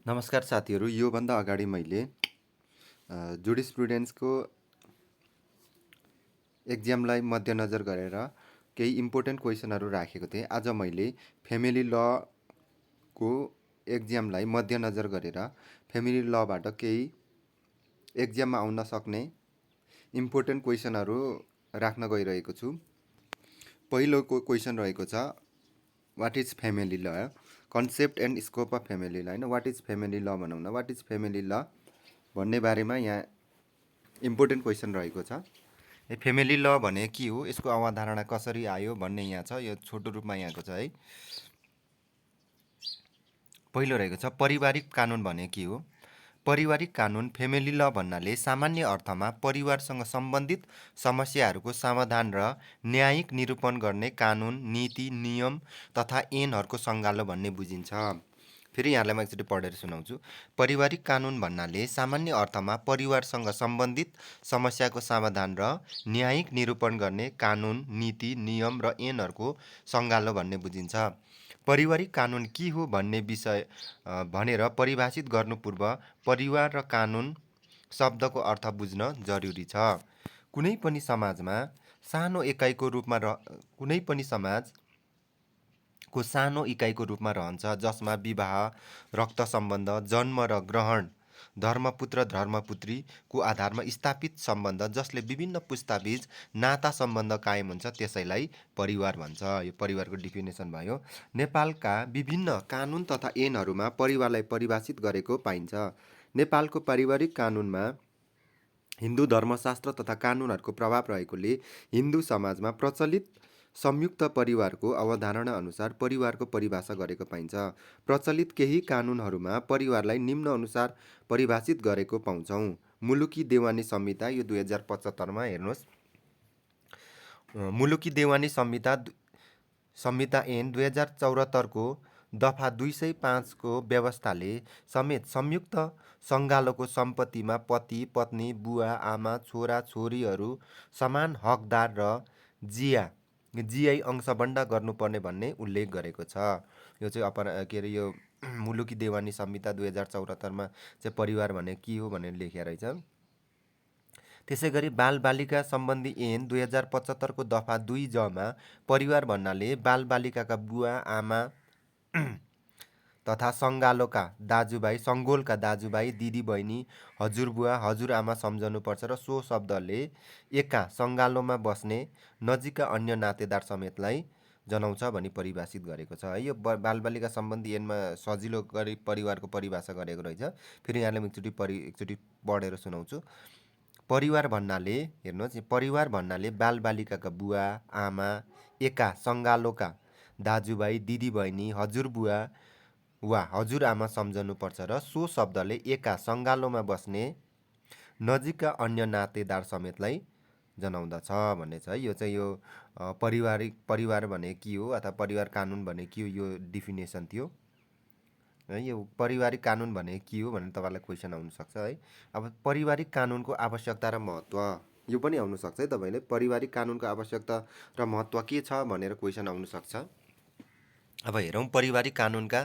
नमस्कार साथीहरू, योभन्दा अगाडि मैले जुरिस्प्रुडेन्सको एक्जामलाई मध्यनजर गरेर केही इम्पोर्टेन्ट क्वेसनहरू राखेको थिएँ। आज मैले फ्यामिली लको एक्जामलाई मध्यनजर गरेर फ्यामिली लबाट केही एक्जाममा आउन सक्ने इम्पोर्टेन्ट क्वेसनहरू राख्न गइरहेको छु। पहिलोको क्वेसन रहेको छ, वाट इज फ्यामिली ल? Concept and scope of family ल, होइन, वाट इज फ्यामिली ल भनौँ न। वाट इज फ्यामिली ल भन्ने बारेमा यहाँ इम्पोर्टेन्ट क्वेसन रहेको छ। फ्यामिली ल भने के हो, यसको अवधारणा कसरी आयो भन्ने यहाँ छ। यो छोटो रूपमा यहाँको छ है। पहिलो रहेको छ, पारिवारिक कानुन भने के हो। पारिवारिक कानुन फ्यामिली ल भन्नाले सामान्य अर्थमा परिवारसँग सम्बन्धित समस्याहरूको समाधान र न्यायिक निरूपण गर्ने कानुन, नीति, नियम तथा ऐनहरूको सङ्गालो भन्ने बुझिन्छ। फेरि यहाँलाई म एकचोटि पढेर सुनाउँछु। पारिवारिक कानुन भन्नाले सामान्य अर्थमा परिवारसँग सम्बन्धित समस्याको समाधान र न्यायिक निरूपण गर्ने कानुन, नीति, नियम र ऐनहरूको सङ्गालो भन्ने बुझिन्छ। पारिवारिक कानुन के हो भन्ने विषय भनेर परिभाषित गर्नु पूर्व परिवार र कानुन शब्दको अर्थ बुझ्न जरुरी छ। कुनै पनि समाजमा सानो इकाइको रूपमा रहन्छ, जसमा विवाह, रक्त सम्बन्ध, जन्म र ग्रहण, धर्मपुत्र धर्मपुत्रीको आधारमा स्थापित सम्बन्ध जसले विभिन्न पुस्ताबीच नाता सम्बन्ध कायम हुन्छ, त्यसैलाई परिवार भन्छ। यो परिवारको डिफिनेसन भयो। नेपालका विभिन्न कानुन तथा ऐनहरूमा परिवारलाई परिभाषित गरेको पाइन्छ। नेपालको पारिवारिक कानुनमा हिन्दू धर्मशास्त्र तथा कानुनहरूको प्रभाव रहेकोले हिन्दू समाजमा प्रचलित संयुक्त परिवारको अवधारणा अनुसार परिवारको परिभाषा गरेको पाइन्छ। प्रचलित केही कानुनहरूमा परिवारलाई निम्न अनुसार परिभाषित गरेको पाउँछौँ। मुलुकी देवानी संहिता, यो 2075 हेर्नुहोस्। मुलुकी देवानी संहिता ऐन 2074 को दफा 205 को व्यवस्थाले समेत संयुक्त सङ्गालोको सम्पत्तिमा पति, पत्नी, बुवा, आमा, छोरा, छोरीहरू समान हकदार र जियाई अंशबन्डा गर्नुपर्ने भन्ने उल्लेख गरेको छ। यो चाहिँ यो मुलुकी देवानी संहिता 2074 चाहिँ परिवार भने के हो भनेर लेखेको रहेछ। त्यसै गरी बालबालिका सम्बन्धी ऐन 2075 को दफा 2 मा परिवार भन्नाले बालबालिकाका बुवा, आमा तथा सङ्गालोका दाजुभाइ, दिदी बहिनी, हजुरबुवा, हजुरआमा सम्झनुपर्छ र सो शब्दले एका सङ्गालोमा बस्ने नजिकका अन्य नातेदार समेतलाई जनाउँछ भनी परिभाषित गरेको छ है। यो बालबालिका सम्बन्धी ऐनमा सजिलो गरी परिवारको परिभाषा गरेको रहेछ। फेरि यहाँले एकचोटि पढेर सुनाउँछु। परिवार भन्नाले, हेर्नुहोस्, परिवार भन्नाले बालबालिकाका बुवा, आमा, एका सङ्गालोका दाजुभाइ, दिदीबहिनी, हजुरबुवा वा हजुरआमा सम्झनुपर्छ र सो शब्दले एका सङ्गालोमा बस्ने नजिकका अन्य नातेदार समेतलाई जनाउँदछ भन्ने छ। यो चाहिँ यो परिवार भने के हो अथवा परिवार कानुन भने के हो, यो डिफिनेसन थियो है। यो पारिवारिक कानुन भने के हो भनेर तपाईँलाई क्वेसन आउनसक्छ है। अब पारिवारिक कानुनको आवश्यकता र महत्त्व, यो पनि आउनसक्छ है। तपाईँले पारिवारिक कानुनको आवश्यकता र महत्त्व के छ भनेर क्वेसन आउनसक्छ। अब हेरौँ पारिवारिक कानुनका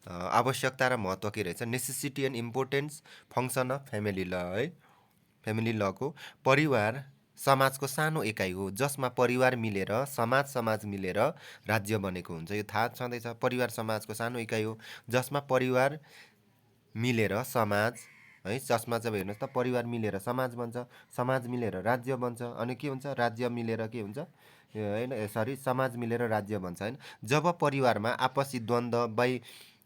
आवश्यकता र महत्त्व के रहेछ। Necessity and importance function of family law है। फ्यामिली लको परिवार समाजको सानो एकाइ हो, जसमा परिवार मिलेर समाज मिलेर राज्य बनेको हुन्छ। यो थाहा छँदैछ। परिवार समाजको सानो एकाइ हो, जसमा परिवार मिलेर समाज है, जसमा चाहिँ हेर्नुहोस् त, परिवार मिलेर समाज बन्छ, समाज मिलेर राज्य बन्छ, अनि के हुन्छ, राज्य मिलेर के हुन्छ होइन, समाज मिलेर राज्य बन्छ होइन। जब परिवारमा आपसी द्वन्द्व,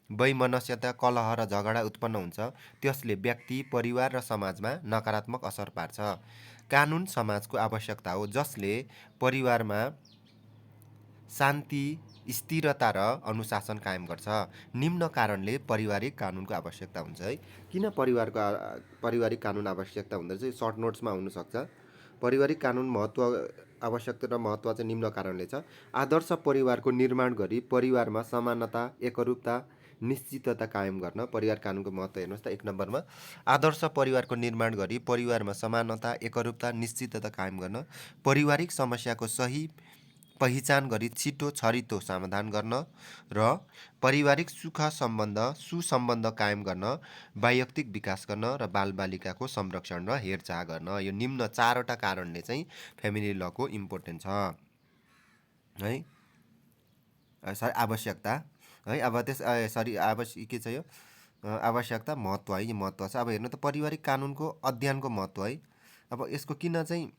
वैमनस्यता, कलह र झगडा उत्पन्न हुन्छ, त्यसले व्यक्ति, परिवार र समाजमा नकारात्मक असर पार्छ। कानुन समाजको आवश्यकता हो, जसले परिवारमा शान्ति, स्थिरता र अनुशासन कायम गर्छ। निम्न कारणले पारिवारिक कानुनको आवश्यकता हुन्छ है। किन पारिवारिक कानुन आवश्यकता हुँदो रहेछ, सर्ट नोट्समा आउनसक्छ। पारिवारिक कानुन आवश्यकता र महत्त्व चाहिँ निम्न कारणले छ। आदर्श परिवारको निर्माण गरी परिवारमा समानता, एकरूपता, निश्चितता कायम गर्न। परिवार कानुनको महत्त्व हेर्नुहोस् त, 1 नम्बरमा आदर्श परिवारको निर्माण गरी परिवारमा समानता, एकरूपता, निश्चितता कायम गर्न। पारिवारिक समस्याको सही पहिचान गरी छिटो छरितो समाधान गर्न र पारिवारिक सुसम्बन्ध कायम गर्न, वैयक्तिक विकास गर्न र बालबालिकाको संरक्षण र हेरचाह गर्न। यो निम्न 4वटा कारणले चाहिँ फ्यामिली लको इम्पोर्टेन्ट छ है। सरी आवश्यकता है। अब के छ यो आवश्यकता महत्त्व है। यो महत्त्व छ। अब हेर्नु त पारिवारिक कानुनको अध्ययनको महत्त्व है। अब यसको किन चाहिँ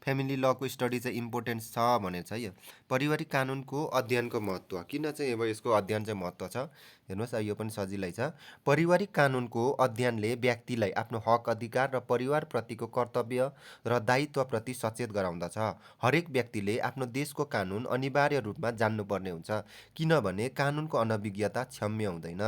फ्यामिली लको स्टडी चाहिँ इम्पोर्टेन्स छ भनेर छ यो पारिवारिक कानुनको अध्ययनको महत्त्व किन चाहिँ अब यसको अध्ययन चाहिँ महत्त्व छ हेर्नुहोस्। यो पनि सजिलै छ। पारिवारिक कानुनको अध्ययनले व्यक्तिलाई आफ्नो हक अधिकार र परिवारप्रतिको कर्तव्य र दायित्वप्रति सचेत गराउँदछ। हरेक व्यक्तिले आफ्नो देशको कानुन अनिवार्य रूपमा जान्नुपर्ने हुन्छ, किनभने कानुनको अनभिज्ञता क्षम्य हुँदैन।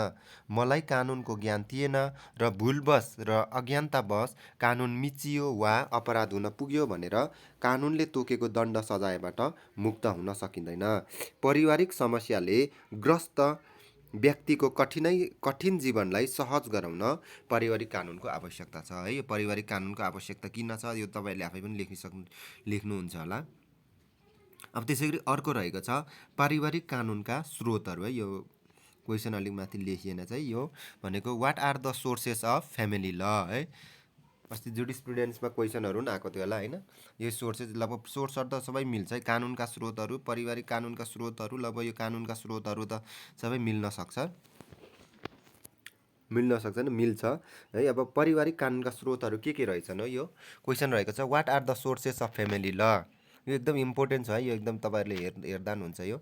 मलाई कानुनको ज्ञान थिएन र भुलवश र अज्ञानतावश कानुन मिचियो वा अपराध हुन पुग्यो भनेर कानुनले तोकेको दण्ड सजायबाट मुक्त हुन सकिँदैन। पारिवारिक समस्याले ग्रस्त व्यक्तिको कठिन जीवनलाई सहज गराउन पारिवारिक कानुनको आवश्यकता छ है। यो पारिवारिक कानुनको आवश्यकता किन छ यो तपाईँहरूले आफै पनि लेख्नुहुन्छ होला। अब त्यसै गरी अर्को रहेको छ पारिवारिक कानुनका स्रोतहरू है। यो क्वेसन अलिक माथि लेखिएन चाहिँ यो भनेको what are the sources of family law है। अस्ति जुडिस्प्रुडेन्समा क्वेसनहरू पनि आएको थियो होला होइन। यो सोर्सेस लगभग सोर्सहरू त सबै मिल्छ है। कानुनका स्रोतहरू पारिवारिक कानुनका स्रोतहरू लगभग यो कानुनका स्रोतहरू त सबै मिल्न सक्छ मिल्छ है। अब पारिवारिक कानुनका स्रोतहरू के रहेछन् हो यो क्वेसन रहेको छ what are the sources of family law. यो एकदम इम्पोर्टेन्ट छ है। यो एकदम तपाईँहरूले हेर्दा हुन्छ यो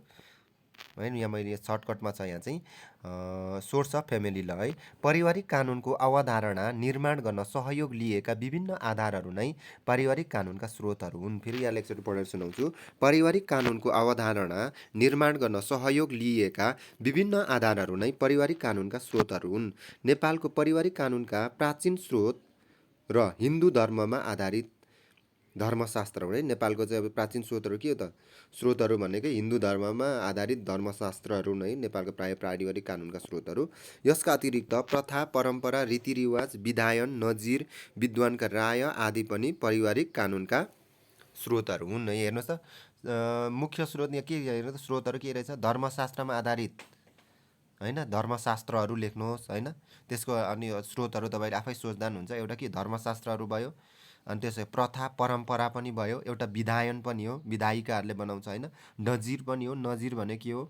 है। यहाँ मैले सर्टकटमा छ यहाँ चाहिँ सोर्स अफ फ्यामिली ल है। पारिवारिक कानुनको अवधारणा निर्माण गर्न सहयोग लिएका विभिन्न आधारहरू नै पारिवारिक कानुनका स्रोतहरू हुन्। फेरि यहाँ लेक्चर पढेर सुनाउँछु। पारिवारिक कानुनको अवधारणा निर्माण गर्न सहयोग लिएका विभिन्न आधारहरू नै पारिवारिक कानुनका स्रोतहरू हुन्। नेपालको पारिवारिक कानुनका प्राचीन स्रोत र हिन्दू धर्ममा आधारित धर्मशास्त्र हो है। नेपालको चाहिँ अब प्राचीन स्रोतहरू के हो त स्रोतहरू भनेकै हिन्दू धर्ममा आधारित धर्मशास्त्रहरू नै नेपालको प्राय पारिवारिक कानुनका स्रोतहरू। यसका अतिरिक्त प्रथा परम्परा रीतिरिवाज विधायन नजिर विद्वानका राय आदि पनि पारिवारिक कानुनका स्रोतहरू हुन् है। हेर्नुहोस् त मुख्य स्रोत यहाँ के हेर्नु त स्रोतहरू के रहेछ धर्मशास्त्रमा आधारित होइन। धर्मशास्त्रहरू लेख्नुहोस् होइन। त्यसको अनि स्रोतहरू तपाईँले आफै सोच्दा हुन्छ। एउटा के धर्मशास्त्रहरू भयो अनि त्यसै प्रथा परम्परा पनि भयो, एउटा विधायन पनि हो विधायिकाहरूले बनाउँछ होइन। नजिर पनि हो। नजिर भने के हो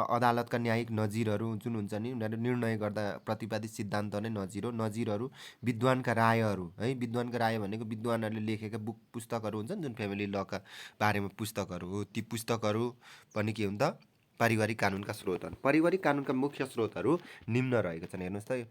अदालतका न्यायिक नजिरहरू जुन हुन्छ नि उनीहरू निर्णय गर्दा प्रतिपादित सिद्धान्त नै नजिर हो। नजिरहरू विद्वानका रायहरू है। विद्वानका राय भनेको विद्वानहरूले लेखेका पुस्तकहरू हुन्छन् जुन फ्यामिली लका बारेमा पुस्तकहरू हो। ती पुस्तकहरू पनि के हुन्छ पारिवारिक कानुनका स्रोतहरू। पारिवारिक कानुनका मुख्य स्रोतहरू निम्न रहेका छन्। हेर्नुहोस् त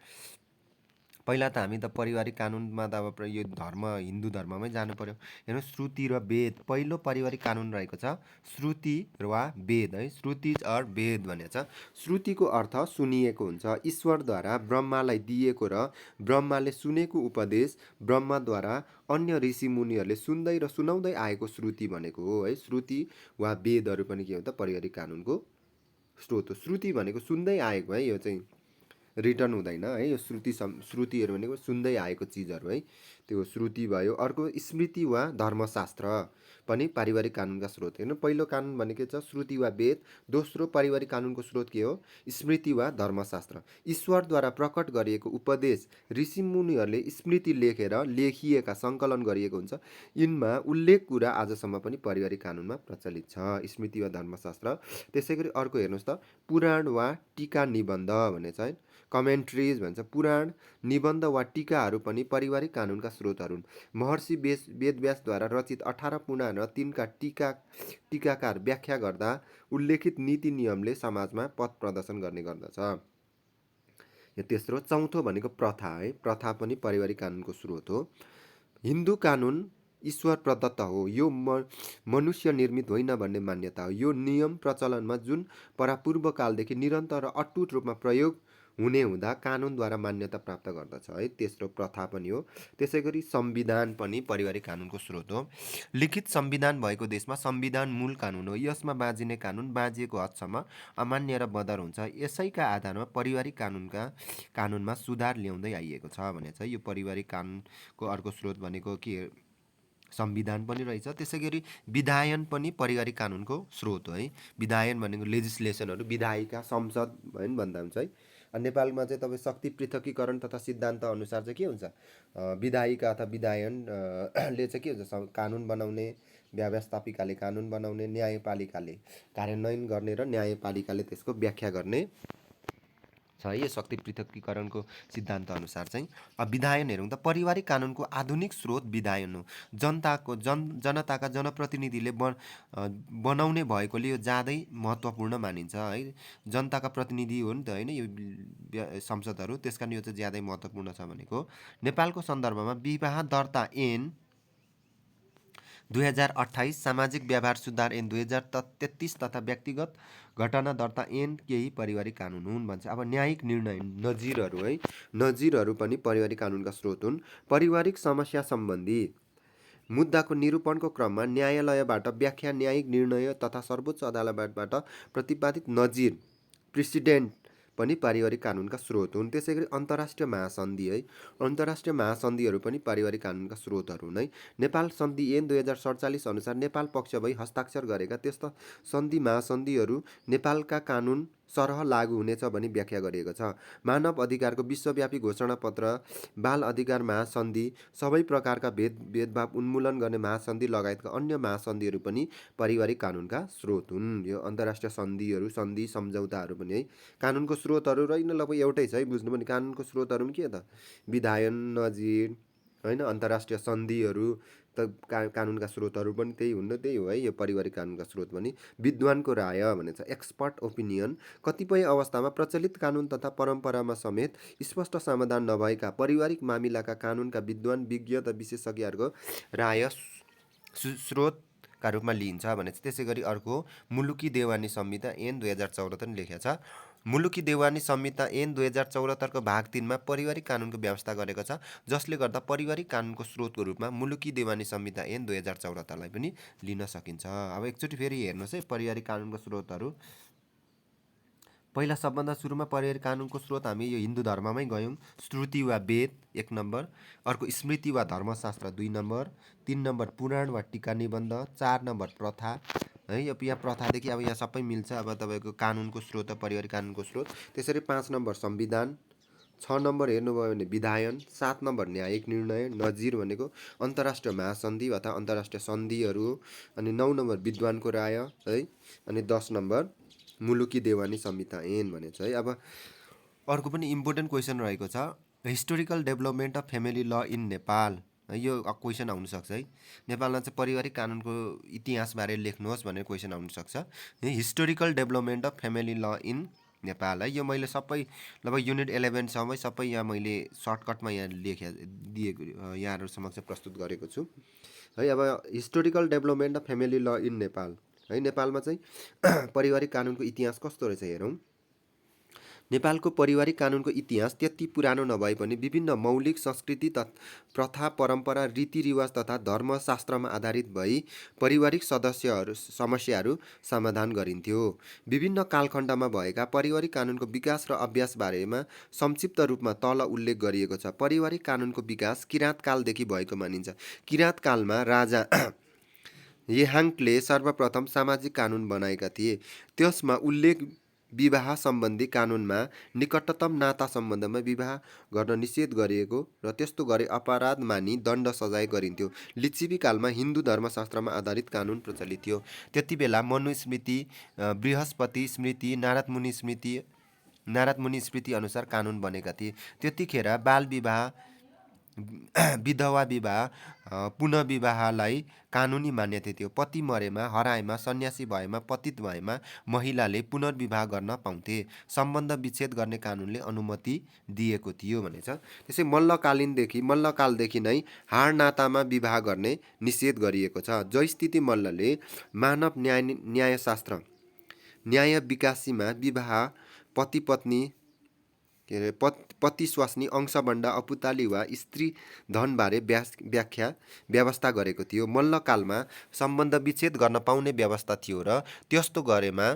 पहिला त हामी त पारिवारिक कानुनमा त अब यो हिन्दू धर्ममै जानु पर्यो। हेर्नुहोस् श्रुति र वेद पहिलो पारिवारिक कानुन रहेको छ श्रुति वा वेद है। श्रुतिज अर वेद भनेको छ। श्रुतिको अर्थ सुनिएको हुन्छ, ईश्वरद्वारा ब्रह्मालाई दिएको र ब्रह्माले सुनेको उपदेश ब्रह्माद्वारा अन्य ऋषिमुनिहरूले सुन्दै र सुनाउँदै आएको श्रुति भनेको हो है। श्रुति वा वेदहरू पनि के हो त पारिवारिक कानुनको स्रोत हो। श्रुति भनेको सुन्दै आएको है। यो चाहिँ रिटर्न हुँदैन है। यो श्रुतिहरू भनेको सुन्दै आएको चिजहरू है। त्यो श्रुति भयो। अर्को स्मृति वा धर्मशास्त्र पनि पारिवारिक कानुनका स्रोत। हेर्नु पहिलो कानुन भनेको छ श्रुति वा वेद। दोस्रो पारिवारिक कानुनको स्रोत के हो स्मृति वा धर्मशास्त्र। ईश्वरद्वारा प्रकट गरिएको उपदेश ऋषिमुनिहरूले स्मृति लेखेर लेखिएका सङ्कलन गरिएको हुन्छ। यिनमा उल्लेख कुरा आजसम्म पनि पारिवारिक कानुनमा प्रचलित छ स्मृति वा धर्मशास्त्र। त्यसै गरी अर्को हेर्नुहोस् त पुराण वा टीका निबन्ध भन्ने छ है। कमेन्ट्रिज भन्छ। पुराण निबन्ध वा टीकाहरू पनि पारिवारिक कानुनका स्रोतहरू हुन्। महर्षि वेदव्यासद्वारा रचित 18 पुराण र तिनका टीकाकार व्याख्या गर्दा उल्लेखित नीति नियमले समाजमा पथ प्रदर्शन गर्ने गर्दछ। यो तेस्रो। चौथो भनेको प्रथा है। प्रथा पनि पारिवारिक कानुनको स्रोत हो। हिन्दू कानुन ईश्वर प्रदत्त हो, यो मनुष्य निर्मित होइन भन्ने मान्यता हो। यो नियम प्रचलनमा जुन परापूर्व कालदेखि निरन्तर र अटुट रूपमा प्रयोग हुने हुँदा कानुनद्वारा मान्यता प्राप्त गर्दछ है। तेस्रो प्रथा पनि हो। त्यसै गरी संविधान पनि पारिवारिक कानुनको स्रोत हो। लिखित संविधान भएको देशमा संविधान मूल कानुन हो। यसमा बाँझिने कानुन बाँझिएको हदसम्म अमान्य र बदर हुन्छ। यसैका आधारमा पारिवारिक कानुनमा सुधार ल्याउँदै आइएको छ भने चाहिँ यो पारिवारिक कानुनको अर्को स्रोत भनेको के संविधान पनि रहेछ। त्यसै गरी विधायन पनि पारिवारिक कानुनको स्रोत हो है। विधायन भनेको लेजिस्लेसनहरू, विधायिका, संसद है भन्दा हुन्छ है। नेपालमा चाहिँ तपाईँ शक्ति पृथकीकरण तथा सिद्धान्त अनुसार चाहिँ के हुन्छ, विधायिका अथवा विधायन ले चाहिँ के हुन्छ, कानुन बनाउने, व्यवस्थापिकाले कानुन बनाउने, न्यायपालिकाले कार्यान्वयन गर्ने र न्यायपालिकाले त्यसको व्याख्या गर्ने छ है। यो शक्ति पृथकीकरणको सिद्धान्त अनुसार चाहिँ। अब विधायन हेरौँ त, पारिवारिक कानुनको आधुनिक स्रोत विधायन हो। जनताका जनप्रतिनिधिले बनाउने भएकोले यो ज्यादै महत्त्वपूर्ण मानिन्छ है। जनताका प्रतिनिधि हो नि त होइन यो संसदहरू, त्यस कारण यो चाहिँ ज्यादै महत्त्वपूर्ण छ भनेको। नेपालको सन्दर्भमा विवाह दर्ता ऐन 2028, सामाजिक व्यवहार सुधार ऐन 2033 तथा व्यक्तिगत घटना दर्ता ऐन केही पारिवारिक कानुन हुन् भन्छ। अब न्यायिक निर्णय नजिरहरू है, नजिरहरू पनि पारिवारिक कानुनका स्रोत हुन्। पारिवारिक समस्या सम्बन्धी मुद्दाको निरूपणको क्रममा न्यायालयबाट व्याख्या, न्यायिक निर्णय तथा सर्वोच्च अदालतबाट प्रतिपादित नजिर प्रेसिडेन्ट पनि पारिवारिक कानुनका स्रोत हुन्। त्यसै गरी अन्तर्राष्ट्रिय महासन्धि है, अन्तर्राष्ट्रिय महासन्धिहरू पनि पारिवारिक कानुनका स्रोतहरू हुन् है। नेपाल सन्धि ऐन 2047 अनुसार नेपाल पक्ष भई हस्ताक्षर गरेका त्यस्ता सन्धि महासन्धिहरू नेपालका कानुन सरह लागू हुनेछ भनी व्याख्या गरिएको छ। मानव अधिकारको विश्वव्यापी घोषणापत्र, बाल अधिकार महासन्धि, सबै प्रकारका भेदभाव उन्मूलन गर्ने महासन्धि लगायतका अन्य महासन्धिहरू पनि पारिवारिक कानुनका स्रोत हुन्। यो अन्तर्राष्ट्रिय सन्धिहरू, सन्धि सम्झौताहरू पनि है कानुनको स्रोतहरू रहेन। लगभग एउटै छ है, बुझ्नु पनि। कानुनको स्रोतहरू पनि के त, विधायन, नजिर होइन, अन्तर्राष्ट्रिय सन्धिहरू त कानुनका स्रोतहरू पनि त्यही हुन्, त्यही हो है यो पारिवारिक कानुनका स्रोत पनि। विद्वानको राय भनेको छ एक्सपर्ट ओपिनियन। कतिपय अवस्थामा प्रचलित कानुन तथा परम्परामा समेत स्पष्ट समाधान नभएका पारिवारिक मामिलाका कानुनका विद्वान, विज्ञ तथा विशेषज्ञहरूको राय स्रोतका रूपमा लिइन्छ भनेपछि। त्यसै गरी अर्को मुलुकी देवानी संहिता ऐन 2074 लेखेको छ। मुलुकी देवानी संहिता ऐन 2074 को भाग 3 मा पारिवारिक कानुनको व्यवस्था गरेको छ, जसले गर्दा पारिवारिक कानुनको स्रोतको रूपमा मुलुकी देवानी संहिता ऐन 2074 लाई पनि लिन सकिन्छ। अब एकचोटि फेरि हेर्नुहोस् है पारिवारिक कानुनको स्रोतहरू। पहिला सबभन्दा सुरुमा पारिवारिक कानुनको स्रोत हामी यो हिन्दू धर्ममै गयौँ। श्रुति वा वेद 1 नम्बर, अर्को स्मृति वा धर्मशास्त्र 2 नम्बर, 3 नम्बर पुराण वा टीका निबन्ध, 4 नम्बर प्रथा है। यो यहाँ प्रथादेखि अब यहाँ सबै मिल्छ। अब तपाईँको कानुनको स्रोत, पारिवारिक कानुनको स्रोत। त्यसरी 5 नम्बर संविधान, 6 नम्बर हेर्नुभयो भने विधायन, 7 नम्बर न्यायिक निर्णय, नजिर भनेको अन्तर्राष्ट्रिय महासन्धि अथवा अन्तर्राष्ट्रिय सन्धिहरू, अनि 9 नम्बर विद्वानको राय है, अनि 10 नम्बर मुलुकी देवानी संहिता ऐन भनेको छ है। अब अर्को पनि इम्पोर्टेन्ट क्वेसन रहेको छ, हिस्टोरिकल डेभलपमेन्ट अफ फ्यामिली ल इन नेपाल है। यो क्वेसन आउनसक्छ है। नेपालमा चाहिँ पारिवारिक कानुनको इतिहासबारे लेख्नुहोस् भनेर क्वेसन आउनसक्छ। हिस्टोरिकल डेभलपमेन्ट अफ फ्यामिली ल इन नेपाल है। यो मैले सबै लगभग युनिट 11 सम्मै सबै यहाँ मैले सर्टकटमा यहाँ दिएको यहाँहरू समक्ष प्रस्तुत गरेको छु है। अब हिस्टोरिकल डेभलपमेन्ट अफ फ्यामिली ल इन नेपाल है। नेपालमा चाहिँ पारिवारिक कानुनको इतिहास कस्तो रहेछ हेरौँ। नेपालको पारिवारिक कानुनको इतिहास त्यति पुरानो नभए पनि विभिन्न मौलिक संस्कृति प्रथा, परम्परा, रीतिरिवाज तथा धर्मशास्त्रमा आधारित भई पारिवारिक समस्याहरू समाधान गरिन्थ्यो। विभिन्न कालखण्डमा भएका पारिवारिक कानुनको विकास र अभ्यास बारेमा संक्षिप्त रूपमा तल उल्लेख गरिएको छ। पारिवारिक कानुनको विकास किराँत कालदेखि भएको मानिन्छ। किराँत कालमा राजा येहाङ्कले सर्वप्रथम सामाजिक कानुन बनाएका थिए। त्यसमा उल्लेख विवाह सम्बन्धी कानुनमा निकटतम नाता सम्बन्धमा विवाह गर्न निषेध गरिएको र त्यस्तो गरे अपराध मानी दण्ड सजाय गरिन्थ्यो। लिच्छवी कालमा हिन्दू धर्मशास्त्रमा आधारित कानुन प्रचलित थियो। त्यति बेला मनुस्मृति, बृहस्पति स्मृति, नारद मुनि स्मृति अनुसार कानुन बनेका थिए। त्यतिखेर बाल विवाह, विधवा विवाह, पुनः विवाहलाई कानुनी मान्यता थियो। पति मरेमा, हराएमा, सन्यासी भएमा, पतित भएमा महिलाले पुनर्विवाह गर्न पाउँथे। सम्बन्ध विच्छेद गर्ने कानुनले अनुमति दिएको थियो भनेछ। त्यसै मल्लकालदेखि नै हाड नातामा विवाह गर्ने निषेध गरिएको छ। जयस्थिति मल्लले मानव न्यायशास्त्र न्याय विकासीमा विवाह पति स्वास्नी, अंशबण्ड, अपुताली वा स्त्री धनबारे व्यवस्था गरेको थियो। मल्लकालमा सम्बन्ध विच्छेद गर्न पाउने व्यवस्था थियो र त्यस्तो गरेमा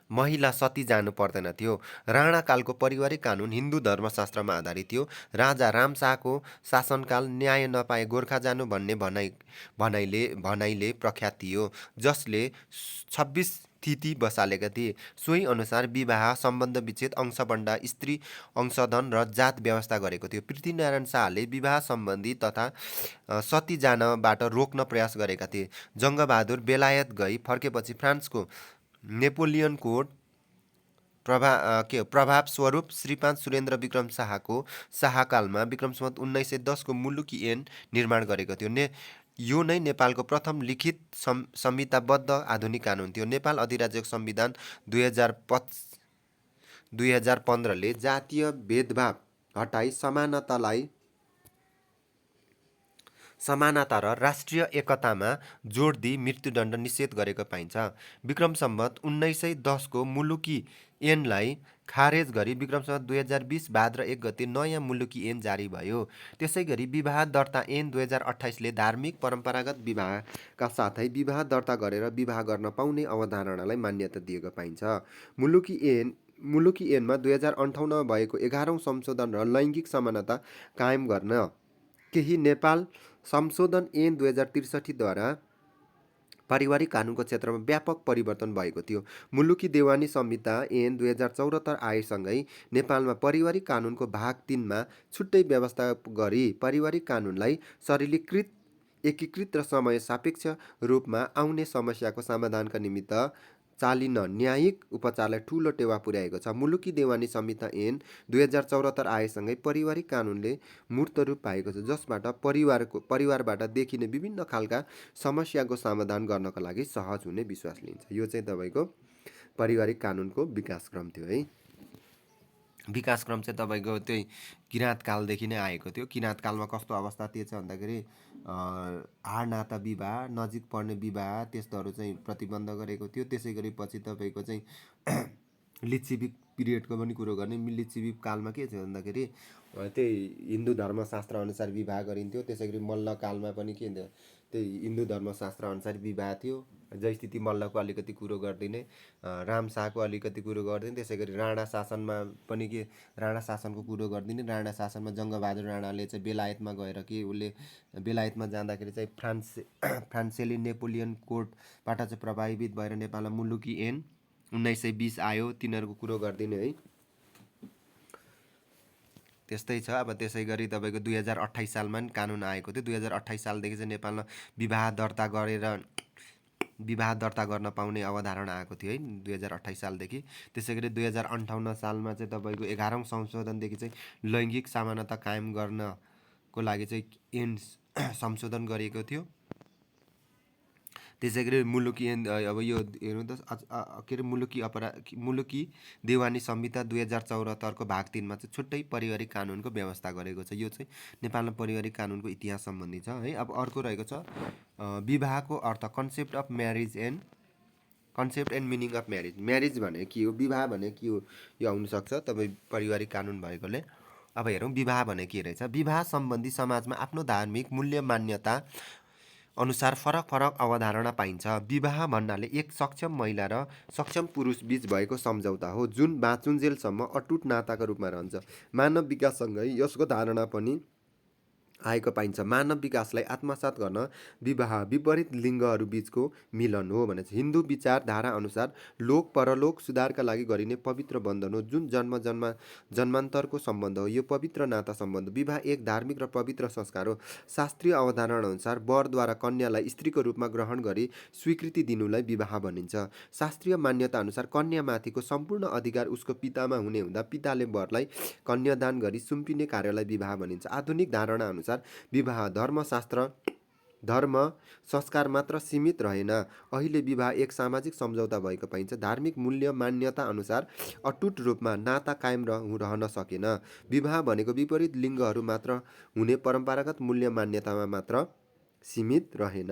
महिला सती जानु पर्दैन थियो। राणाकालको पारिवारिक कानुन हिन्दू धर्मशास्त्रमा आधारित थियो। राजा रामशाहको शासनकाल न्याय नपाए गोर्खा जानु भन्ने भनाइले प्रख्यात थियो, जसले 26 तिथि बसालेका थिए। सोही अनुसार विवाह, सम्बन्ध विच्छेद, अंशबन्डा, स्त्री अंशधन र जात व्यवस्था गरेको थियो। पृथ्वीनारायण शाहले विवाह सम्बन्धी तथा सती जानबाट रोक्न प्रयास गरेका थिए। जङ्गबहादुर बेलायत गई फर्केपछि फ्रान्सको नेपोलियनको प्रभाव स्वरूप श्री 5 सुरेन्द्र विक्रम शाहको शाहकालमा विक्रमसम्वत 1910 को मुलुकी ऐन निर्माण गरेको थियो। यो नै नेपालको प्रथम लिखित संहिताबद्ध आधुनिक कानुन थियो। नेपाल अधिराज्यको संविधान 2015 ले जातीय भेदभाव हटाई समानता र राष्ट्रिय एकतामा जोड दिई मृत्युदण्ड निषेध गरेको पाइन्छ। विक्रम सम्वत 1910 को मुलुकी ऐनलाई खारेज गरी विक्रम सम्वत 2020 भाद्र 1 गते नयाँ मुलुकी ऐन जारी भयो। त्यसै गरी विवाह दर्ता ऐन 2028 ले धार्मिक परम्परागत विवाहका साथै विवाह दर्ता गरेर विवाह गर्न पाउने अवधारणालाई मान्यता दिएको पाइन्छ। मुलुकी ऐनमा 2058 भएको 11औं संशोधन र लैङ्गिक समानता कायम गर्न केही नेपाल संशोधन ऐन 2063 द्वारा पारिवारिक कानुनको क्षेत्रमा व्यापक परिवर्तन भएको थियो। मुलुकी देवानी संहिता ऐन 2074 आएसँगै नेपालमा पारिवारिक कानुनको भाग 3 मा छुट्टै व्यवस्था गरी पारिवारिक कानुनलाई सरलीकृत, एकीकृत र समय सापेक्ष रूपमा आउने समस्याको समाधानका निमित्त चालिन न्यायिक उपचारलाई ठूलो टेवा पुर्याएको छ। मुलुकी देवानी संहिता ऐन 2074 आएसँगै पारिवारिक कानुनले मूर्त रूप पाएको छ, जसबाट परिवारबाट देखिने विभिन्न खालका समस्याको समाधान गर्नको लागि सहज हुने विश्वास लिन्छ। यो चाहिँ तपाईँको पारिवारिक कानुनको विकासक्रम थियो है। विकासक्रम चाहिँ तपाईँको त्यही किराँतकालदेखि नै आएको थियो। किराँतकालमा कस्तो अवस्था थिएछ भन्दाखेरि हाडनाता विवाह, नजिक पर्ने विवाह त्यस्तोहरू चाहिँ प्रतिबन्ध गरेको थियो। त्यसै गरी पछि तपाईँको चाहिँ लिच्छवी पिरियडको पनि कुरो गर्ने। लिच्छवी कालमा के थियो भन्दाखेरि त्यही हिन्दू धर्मशास्त्र अनुसार विवाह गरिन्थ्यो। त्यसै गरी मल्ल कालमा पनि के थियो, त्यही हिन्दू धर्मशास्त्र अनुसार विवाह थियो। जयस्थिति मल्लको अलिकति कुरो गरिदिने, रामशाहको अलिकति कुरो गरिदिने। त्यसै गरी राणा शासनमा पनि के राणा शासनको कुरो गरिदिने। राणा शासनमा जङ्गबहादुर राणाले चाहिँ बेलायतमा गएर कि उसले बेलायतमा जाँदाखेरि चाहिँ फ्रान्सेली नेपोलियन कोर्टबाट चाहिँ प्रभावित भएर नेपालमा मुलुकी ऐन 1920 आयो, तिनीहरूको कुरो गरिदिने है। त्यस्तै छ। अब त्यसै गरी तपाईँको 2028 सालमा पनि कानुन आएको थियो। 2028 सालदेखि चाहिँ नेपालमा विवाह दर्ता गर्न पाउने अवधारणा आएको थियो है 2028 सालदेखि। त्यसै गरी 2058 सालमा चाहिँ तपाईँको 11औं संशोधनदेखि चाहिँ लैङ्गिक समानता कायम गर्नको लागि चाहिँ ऐन संशोधन गरिएको थियो। त्यसै गरी मुलुकी ऐन अब यो हेर्नु त के अरे मुलुकी देवानी संहिता 2074 को भाग 3 मा चाहिँ छुट्टै पारिवारिक कानुनको व्यवस्था गरेको छ। यो चाहिँ नेपालमा पारिवारिक कानुनको इतिहास सम्बन्धी छ है। अब अर्को रहेको छ विवाहको अर्थ, concept of marriage and meaning of marriage. Marriage भने के हो, विवाह भने के हो, यो आउनसक्छ तपाईँ पारिवारिक कानुन भएकोले। अब हेरौँ विवाह भने के रहेछ। विवाह सम्बन्धी समाजमा आफ्नो धार्मिक मूल्य मान्यता अनुसार फरक फरक अवधारणा पाइन्छ। विवाह भन्नाले एक सक्षम महिला र सक्षम पुरुष बीच भएको सम्झौता हो, जुन बाँचुन्जेलसम्म अटुट नाताका रूपमा रहन्छ। मानव विकाससँगै यसको धारणा पनि आएको पाइन्छ। मानव विकासलाई आत्मसात गर्न विवाह विपरीत लिङ्गहरू बीचको मिलन हो भनेछ। हिन्दू विचारधारा अनुसार लोक परलोक सुधारका लागि गरिने पवित्र बन्धन हो, जुन जन्मान्तरको सम्बन्ध हो। यो पवित्र नाता सम्बन्ध विवाह एक धार्मिक र पवित्र संस्कार हो। शास्त्रीय अवधारणा अनुसार वरद्वारा कन्यालाई स्त्रीको रूपमा ग्रहण गरी स्वीकृति दिनुलाई विवाह भनिन्छ। शास्त्रीय मान्यता अनुसार कन्यामाथिको सम्पूर्ण अधिकार उसको पितामा हुने हुँदा पिताले वरलाई कन्यादान गरी सुम्पिने कार्यलाई विवाह भनिन्छ। आधुनिक धारणा अनुसार विवाह धर्म संस्कार मात्र सीमित रहेन। अहिले विवाह एक सामाजिक सम्झौता भएको पाइन्छ। धार्मिक मूल्य मान्यता अनुसार अटुट रूपमा नाता कायम रहन सकेन। विवाह भनेको विपरीत लिङ्गहरू मात्र हुने परम्परागत मूल्य मान्यतामा मात्र सीमित रहेन।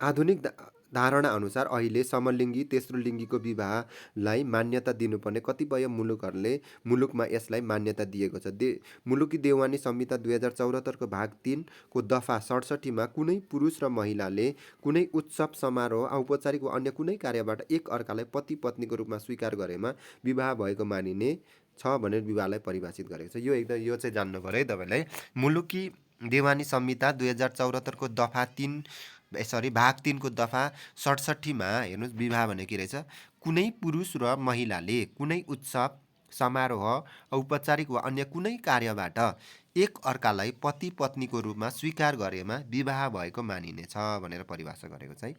आधुनिक धारणा अनुसार अहिले समलिङ्गी तेस्रो लिङ्गीको विवाहलाई मान्यता दिनुपर्ने कतिपय मुलुकमा यसलाई मान्यता दिएको छ। मुलुकी देवानी संहिता 2074 को भाग 3 को दफा 67मा कुनै पुरुष र महिलाले कुनै उत्सव समारोह औपचारिक वा अन्य कुनै कार्यबाट एक अर्कालाई पति पत्नीको रूपमा स्वीकार गरेमा विवाह भएको मानिने छ भनेर विवाहलाई परिभाषित गरेको छ। यो चाहिँ जान्नु पर्यो है तपाईँलाई। मुलुकी देवानी संहिता 2074 को दफा 3 भाग 3 को दफा 67मा हेर्नुहोस्, विवाह भने के रहेछ, कुनै पुरुष र महिलाले कुनै उत्सव समारोह औपचारिक वा अन्य कुनै कार्यबाट एक अर्कालाई पति पत्नीको रूपमा स्वीकार गरेमा विवाह भएको मानिनेछ भनेर परिभाषा गरेको छ है।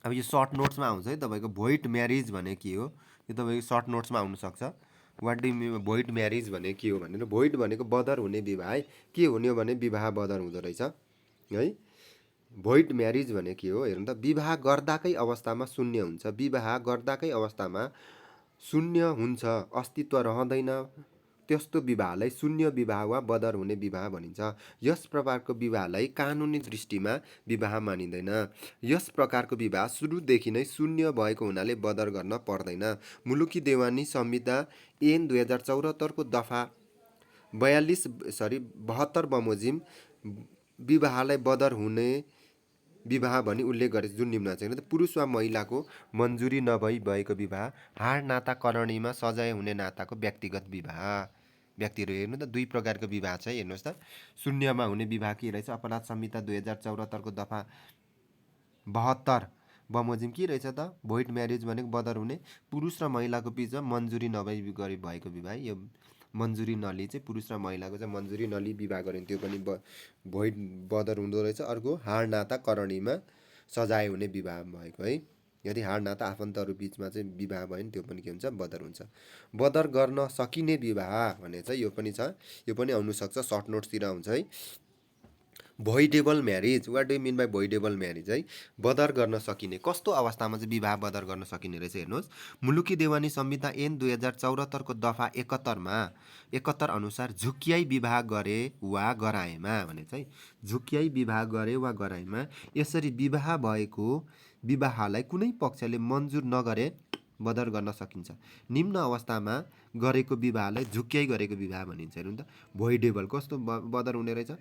अब यो सर्ट नोट्समा आउँछ है तपाईँको। भोइड म्यारिज भने के हो, यो तपाईँको सर्ट नोट्समा आउनसक्छ। What do mean void marriage भने के हो भनेर। भोइड भनेको बदर हुने विवाह है। के हुने हो भने विवाह बदर हुँदो रहेछ है। भोइड म्यारिज भने के हो हेर्नु त, विवाह गर्दाकै अवस्थामा शून्य हुन्छ। विवाह गर्दाकै अवस्थामा शून्य हुन्छ, अस्तित्व रहँदैन, त्यस्तो विवाहलाई शून्य विवाह वा बदर हुने विवाह भनिन्छ। यस प्रकारको विवाहलाई कानुनी दृष्टिमा विवाह मानिँदैन। यस प्रकारको विवाह सुरुदेखि नै शून्य भएको हुनाले बदर गर्न पर्दैन। मुलुकी देवानी संहिता ऐन 2074 को दफा 72 बमोजिम विवाहलाई बदर हुने विवाह भनी उल्लेख गरेको जुन निम्न छ। पुरुष वा महिलाको मन्जुरी नभई भएको विवाह, हाड नाता करणीमा सजाय हुने नाताको व्यक्तिगत विवाह। व्यक्तिहरू हेर्नु त, दुई प्रकारको विवाह छ हेर्नुहोस् त। शून्यमा हुने विवाह के रहेछ, अपराध संहिता 2074 को दफा 72 बमोजिम के रहेछ त, भोइड म्यारिज भनेको बदर हुने पुरुष र महिलाको बिचमा मन्जुरी नभई भएको विवाह। यो मन्जुरी नलिई चाहिँ पुरुष र महिलाको चाहिँ मन्जुरी नलिई विवाह गरिन्, त्यो पनि भोइड बदर हुँदो रहेछ। अर्को हाड नाता करणीमा सजाय हुने विवाह भएको है। यदि हाड नाता आफन्तहरू बिचमा चाहिँ विवाह भयो भने त्यो पनि के हुन्छ, बदर हुन्छ। बदर गर्न सकिने विवाह भने चाहिँ यो पनि छ, यो पनि आउनुसक्छ, सर्ट नोट्सतिर आउँछ है। Voidable marriage, what do mean by voidable marriage है। बदर गर्न सकिने, कस्तो अवस्थामा चाहिँ विवाह बदर गर्न सकिने रहेछ हेर्नुहोस्। मुलुकी देवानी संहिता ऐन 2074 को दफा 71 अनुसार झुक्क्याई विवाह गरे वा गराएमा भने चाहिँ, झुक्क्याई विवाह गरे वा गराएमा यसरी विवाह भएको विवाहलाई कुनै पक्षले मन्जुर नगरे बदर गर्न सकिन्छ। निम्न अवस्थामा गरेको विवाहलाई झुक्क्याई गरेको विवाह भनिन्छ। हेर्नु त, भोइडेबल कस्तो बदर हुने रहेछ।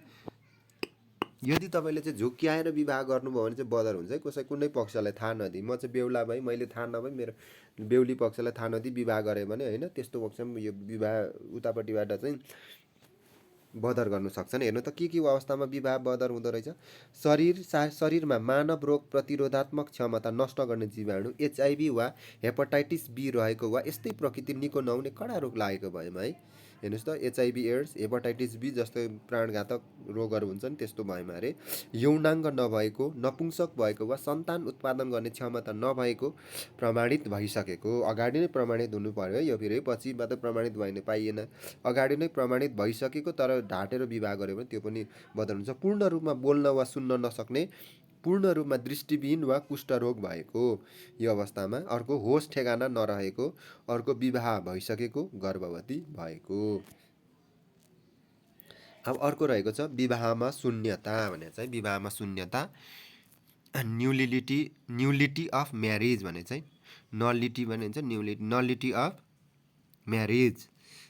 यदि तपाईँले चाहिँ झुक्क्याएर विवाह गर्नुभयो भने चाहिँ बदर हुन्छ है। कुनै पक्षलाई थाहा नदिई, म चाहिँ बेहुला भई मैले थाहा नभई मेरो बेहुली पक्षलाई थाहा नदिई विवाह गरेँ भने होइन, त्यस्तो पक्षमा यो विवाह उतापट्टिबाट चाहिँ बदर गर्नु सक्छन्। हेर्नु त, के अवस्थामा विवाह बदर हुँदो रहेछ। शरीरमा मानव रोग प्रतिरोधात्मक क्षमता नष्ट गर्ने जीवाणु HIV वा हेपाटाइटिस B रहेको वा यस्तै प्रकृति निको नहुने कडा रोग लागेको भएमा है। हेर्नुहोस् त, HIV एड्स हेपाटाइटिस B जस्तो प्राणघातक रोगहरू हुन्छन्, त्यस्तो भएमा अरे। यौनाङ्ग नभएको, नपुंसक भएको वा सन्तान उत्पादन गर्ने क्षमता नभएको प्रमाणित भइसकेको, अगाडि नै प्रमाणित हुनु पर्यो है। यो फेरि पछिबाट प्रमाणित भएन पाइएन, अगाडि नै प्रमाणित भइसकेको तर ढाँटेर विवाह गर्यो भने त्यो पनि बदर हुन्छ। पूर्ण रूपमा बोल्न वा सुन्न नसक्ने, पूर्ण रूपमा दृष्टिविहीन वा कुष्ठरोग भएको यो अवस्थामा। अर्को होस ठेगाना नरहेको, अर्को विवाह भइसकेको, गर्भवती भएको। अब अर्को रहेको छ विवाहमा शून्यता भने चाहिँ, विवाहमा शून्यता न्युलिटी अफ म्यारिज भने चाहिँ, नलिटी भने हुन्छ नलिटी अफ म्यारिज।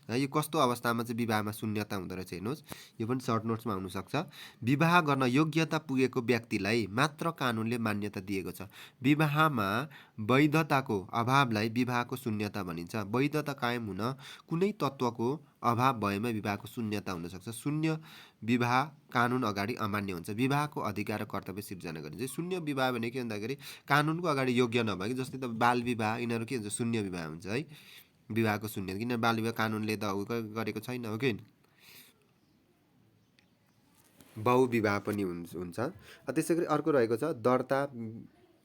यो कस्तो अवस्थामा चाहिँ विवाहमा शून्यता हुँदो रहेछ हेर्नुहोस्। यो पनि सर्ट नोट्समा आउनसक्छ। विवाह गर्न योग्यता पुगेको व्यक्तिलाई मात्र कानुनले मान्यता दिएको छ। विवाहमा वैधताको अभावलाई विवाहको शून्यता भनिन्छ। वैधता कायम हुन कुनै तत्त्वको अभाव भएमा विवाहको शून्यता हुनसक्छ। शून्य विवाह कानुन अगाडि अमान्य हुन्छ। विवाहको अधिकार र कर्तव्य सिर्जना गरिन्छ। शून्य विवाह भने के भन्दाखेरि कानुनको अगाडि योग्य नभएको, जस्तै त बाल विवाह, यिनीहरू के हुन्छ, शून्य विवाह हुन्छ है। विवाहको शून्य, किन बाल विवाह कानुनले त गरेको छैन हो कि। बहु विवाह पनि हुन्छ। त्यसै गरी अर्को रहेको छ दर्ता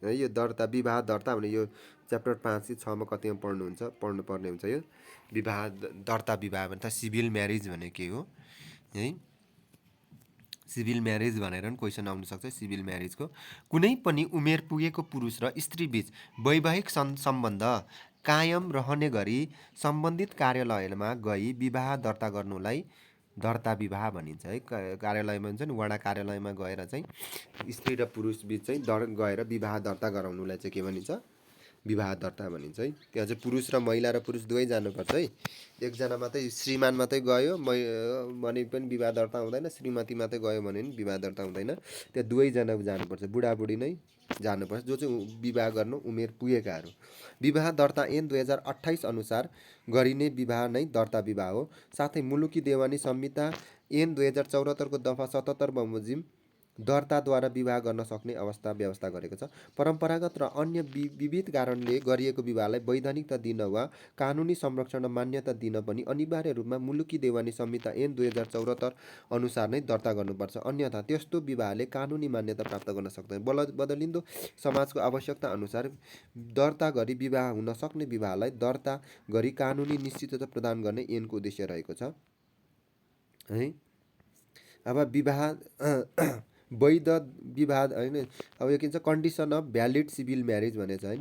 है। यो दर्ता, विवाह दर्ता भने यो च्याप्टर 5 कि 6 मा कतिमा पढ्नुपर्ने हुन्छ। यो विवाह दर्ता विवाह भने त सिभिल म्यारिज भने के हो है। सिभिल म्यारिज भनेर पनि क्वेसन आउनसक्छ। सिभिल म्यारिजको कुनै पनि उमेर पुगेको पुरुष र स्त्री बीच वैवाहिक सम्बन्ध कायम रहने गरी सम्बन्धित कार्यालयमा गई विवाह दर्ता गर्नुलाई दर्ता विवाह भनिन्छ है। कार्यालयमा हुन्छ नि, वडा कार्यालयमा गएर चाहिँ स्त्री र पुरुष बिच चाहिँ गएर विवाह दर्ता गराउनुलाई चाहिँ के भनिन्छ, विवाह दर्ता भनिन्छ है। त्यहाँ चाहिँ पुरुष र महिला र पुरुष दुवै जानुपर्छ है। एकजना मात्रै श्रीमान मात्रै गयो भने पनि विवाह दर्ता हुँदैन, श्रीमती मात्रै गयो भने पनि विवाह दर्ता हुँदैन। त्यहाँ दुवैजना जानुपर्छ, बुढाबुढी नै जानुपर्छ, जो चाहिँ विवाह गर्नु उमेर पुगेकाहरू। विवाह दर्ता ऐन 2028 अनुसार गरिने विवाह नै दर्ता विवाह हो। साथै मुलुकी देवानी संहिता ऐन 2074 को दफा 77 बमोजिम दर्ताद्वारा विवाह गर्न सक्ने अवस्था व्यवस्था गरेको छ। परम्परागत र अन्य विविध कारणले गरिएको विवाहलाई वैधानिकता दिन वा कानुनी संरक्षण मान्यता दिन पनि अनिवार्य रूपमा मुलुकी देवानी संहिता ऐन 2074 अनुसार नै दर्ता गर्नुपर्छ। अन्यथा त्यस्तो विवाहले कानुनी मान्यता प्राप्त गर्न सक्दैन। बदलिँदो समाजको आवश्यकता अनुसार दर्ता गरी विवाह हुन सक्ने विवाहलाई दर्ता गरी कानुनी निश्चितता प्रदान गर्ने ऐनको उद्देश्य रहेको छ है। अब विवाह वैध विवाह होइन, अब यो के भन्छ, condition of valid civil marriage भनेको छ होइन।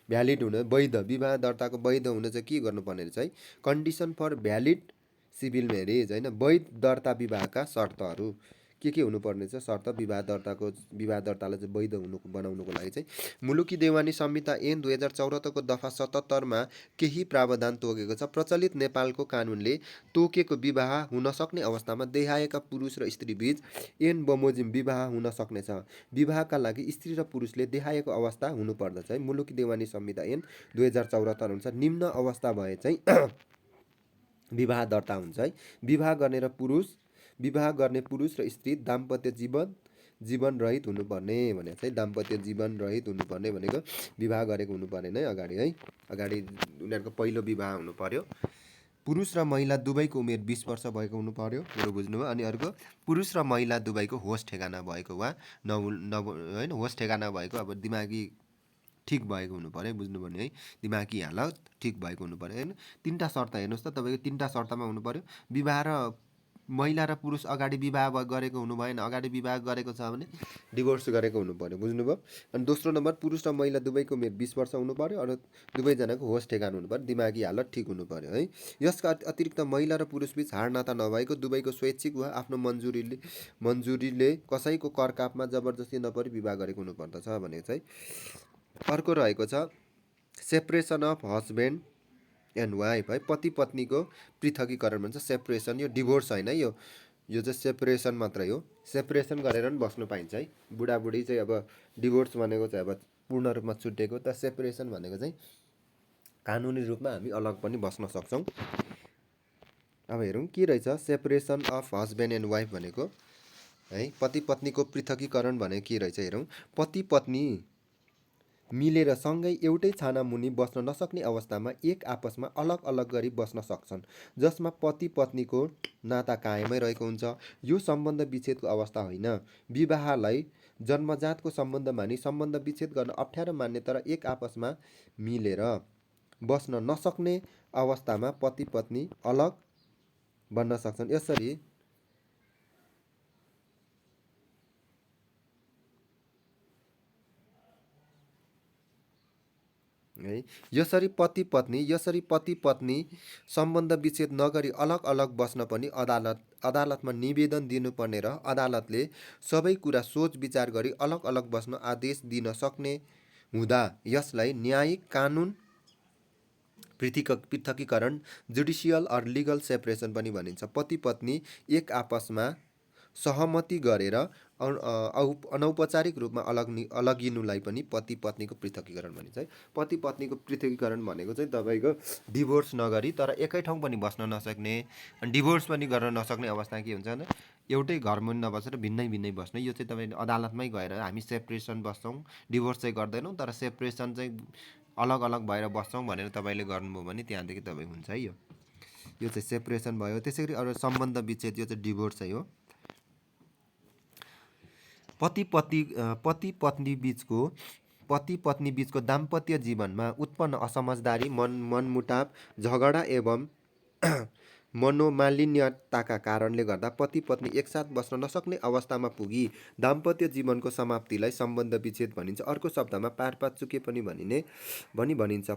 भ्यालिड हुन, वैध विवाह दर्ताको वैध हुन चाहिँ के गर्नुपर्ने रहेछ है, condition for valid civil marriage होइन। वैध दर्ता विवाहका शर्तहरू के हुनुपर्ने छ, शर्त विवाह दर्तालाई चाहिँ वैध बनाउनुको लागि चाहिँ मुलुकी देवानी संहिता ऐन 2074 को दफा 77 मा केही प्रावधान तोकेको छ। प्रचलित नेपालको कानुनले तोकेको विवाह हुन सक्ने अवस्थामा देहाएका पुरुष र स्त्री बीच ऐन बमोजिम विवाह हुन सक्नेछ। विवाहका लागि स्त्री र पुरुषले देहाएको अवस्था हुनुपर्दछ है। मुलुकी देवानी संहिता ऐन 2074 अनुसार निम्न अवस्था भए चाहिँ विवाह दर्ता हुन्छ है। विवाह गर्ने पुरुष र स्त्री दाम्पत्य जीवन रहित हुनुपर्ने भने चाहिँ दाम्पत्य जीवन रहित हुनुपर्ने भनेको विवाह गरेको हुनुपर्ने नै अगाडि है। अगाडि उनीहरूको पहिलो विवाह हुनु पर्यो। पुरुष र महिला दुवैको उमेर 20 वर्ष भएको हुनु पर्यो, कुरो बुझ्नुभयो। अनि अर्को, पुरुष र महिला दुवैको होस ठेगाना भएको वा होइन, होस ठेगाना भएको, अब दिमागी ठिक भएको हुनु पर्यो, बुझ्नुभयो नि है। दिमागी हालत ठिक भएको हुनु पर्यो होइन। 3टा शर्त हेर्नुहोस् त, तपाईँको 3टा शर्तमा हुनु पर्यो। विवाह र महिला र पुरुष अगाडि विवाह गरेको हुनु भएन, अगाडि विवाह गरेको छ भने डिभोर्स गरेको हुनु पर्यो, बुझ्नुभयो। अनि दोस्रो नम्बर, पुरुष र महिला दुवैको उमेर 20 वर्ष हुनु पर्यो, अरू दुवैजनाको होस ठेगान हुनु पर्यो, दिमागी हालत ठिक हुनु पर्यो है। यसका अतिरिक्त महिला र पुरुषबीच हाडनाता नभएको, दुवैको स्वैच्छिक वा आफ्नो मन्जुरीले कसैको करकापमा जबरजस्ती नपरी विवाह गरेको हुनुपर्दछ भनेको चाहिँ। अर्को रहेको छ separation of husband and wife है। पति पत्नीको पृथकीकरण भन्छ, सेपरेसन। यो डिभोर्स होइन, यो चाहिँ सेपरेसन मात्रै हो। सेपरेसन गरेर पनि बस्नु पाइन्छ है। बुढाबुढी चाहिँ अब डिभोर्स भनेको चाहिँ अब पूर्ण रूपमा छुटेको, त सेपरेसन भनेको चाहिँ कानुनी रूपमा हामी अलग पनि बस्न सक्छौँ। अब हेरौँ के रहेछ separation of husband and wife भनेको है। पति पत्नीको पृथकीकरण भनेको के रहेछ हेरौँ। पति पत्नी मिलेर सँगै एउटै छाना मुनि बस्न नसक्ने अवस्थामा एक आपसमा अलग अलग गरी बस्न सक्छन्, जसमा पति पत्नीको नाता कायमै रहेको हुन्छ। यो सम्बन्ध विच्छेदको अवस्था होइन। विवाहलाई जन्मजातको सम्बन्ध मानी सम्बन्ध विच्छेद गर्न अप्ठ्यारो मान्ने तर एक आपसमा मिलेर बस्न नसक्ने अवस्थामा पति पत्नी अलग बन्न सक्छन्। यसरी पति पत्नी सम्बन्ध विच्छेद नगरी अलग अलग बस्न पनि अदालतमा निवेदन दिनुपर्ने र अदालतले सबै कुरा सोच विचार गरी अलग अलग बस्न आदेश दिन सक्ने हुँदा यसलाई न्यायिक कानुन पृथकीकरण जुडिसियल अर लिगल सेपरेसन पनि भनिन्छ। पति पत्नी एक आपसमा सहमति गरेर अनौपचारिक रूपमा अलगिनुलाई पनि पति पत्नीको पृथकीकरण भनिन्छ है। पति पत्नीको पृथकीकरण भनेको चाहिँ तपाईँको डिभोर्स नगरी तर एकै ठाउँ पनि बस्न नसक्ने, अनि डिभोर्स पनि गर्न नसक्ने अवस्था के हुन्छ भने एउटै घरमा नबसेर भिन्नै बस्ने। यो चाहिँ तपाईँ अदालतमै गएर हामी सेपरेसन बस्छौँ, डिभोर्स चाहिँ गर्दैनौँ, तर सेपरेसन चाहिँ अलग अलग भएर बस्छौँ भनेर तपाईँले गर्नुभयो भने त्यहाँदेखि तपाईँ हुन्छ है। यो चाहिँ सेपरेसन भयो। त्यसै गरी अरू सम्बन्ध विच्छेद, यो चाहिँ डिभोर्स चाहिँ हो। पति पत्नी बीचको दाम्पत्य जीवनमा उत्पन्न असमझदारी, मनमुटाव, झगडा एवं मनोमालिन्यताका कारणले गर्दा पति पत्नी एकसाथ बस्न नसक्ने अवस्थामा पुगी दाम्पत्य जीवनको समाप्तिलाई सम्बन्ध विच्छेद भनिन्छ। अर्को शब्दमा पारपाचुके पनि भनिन्छ।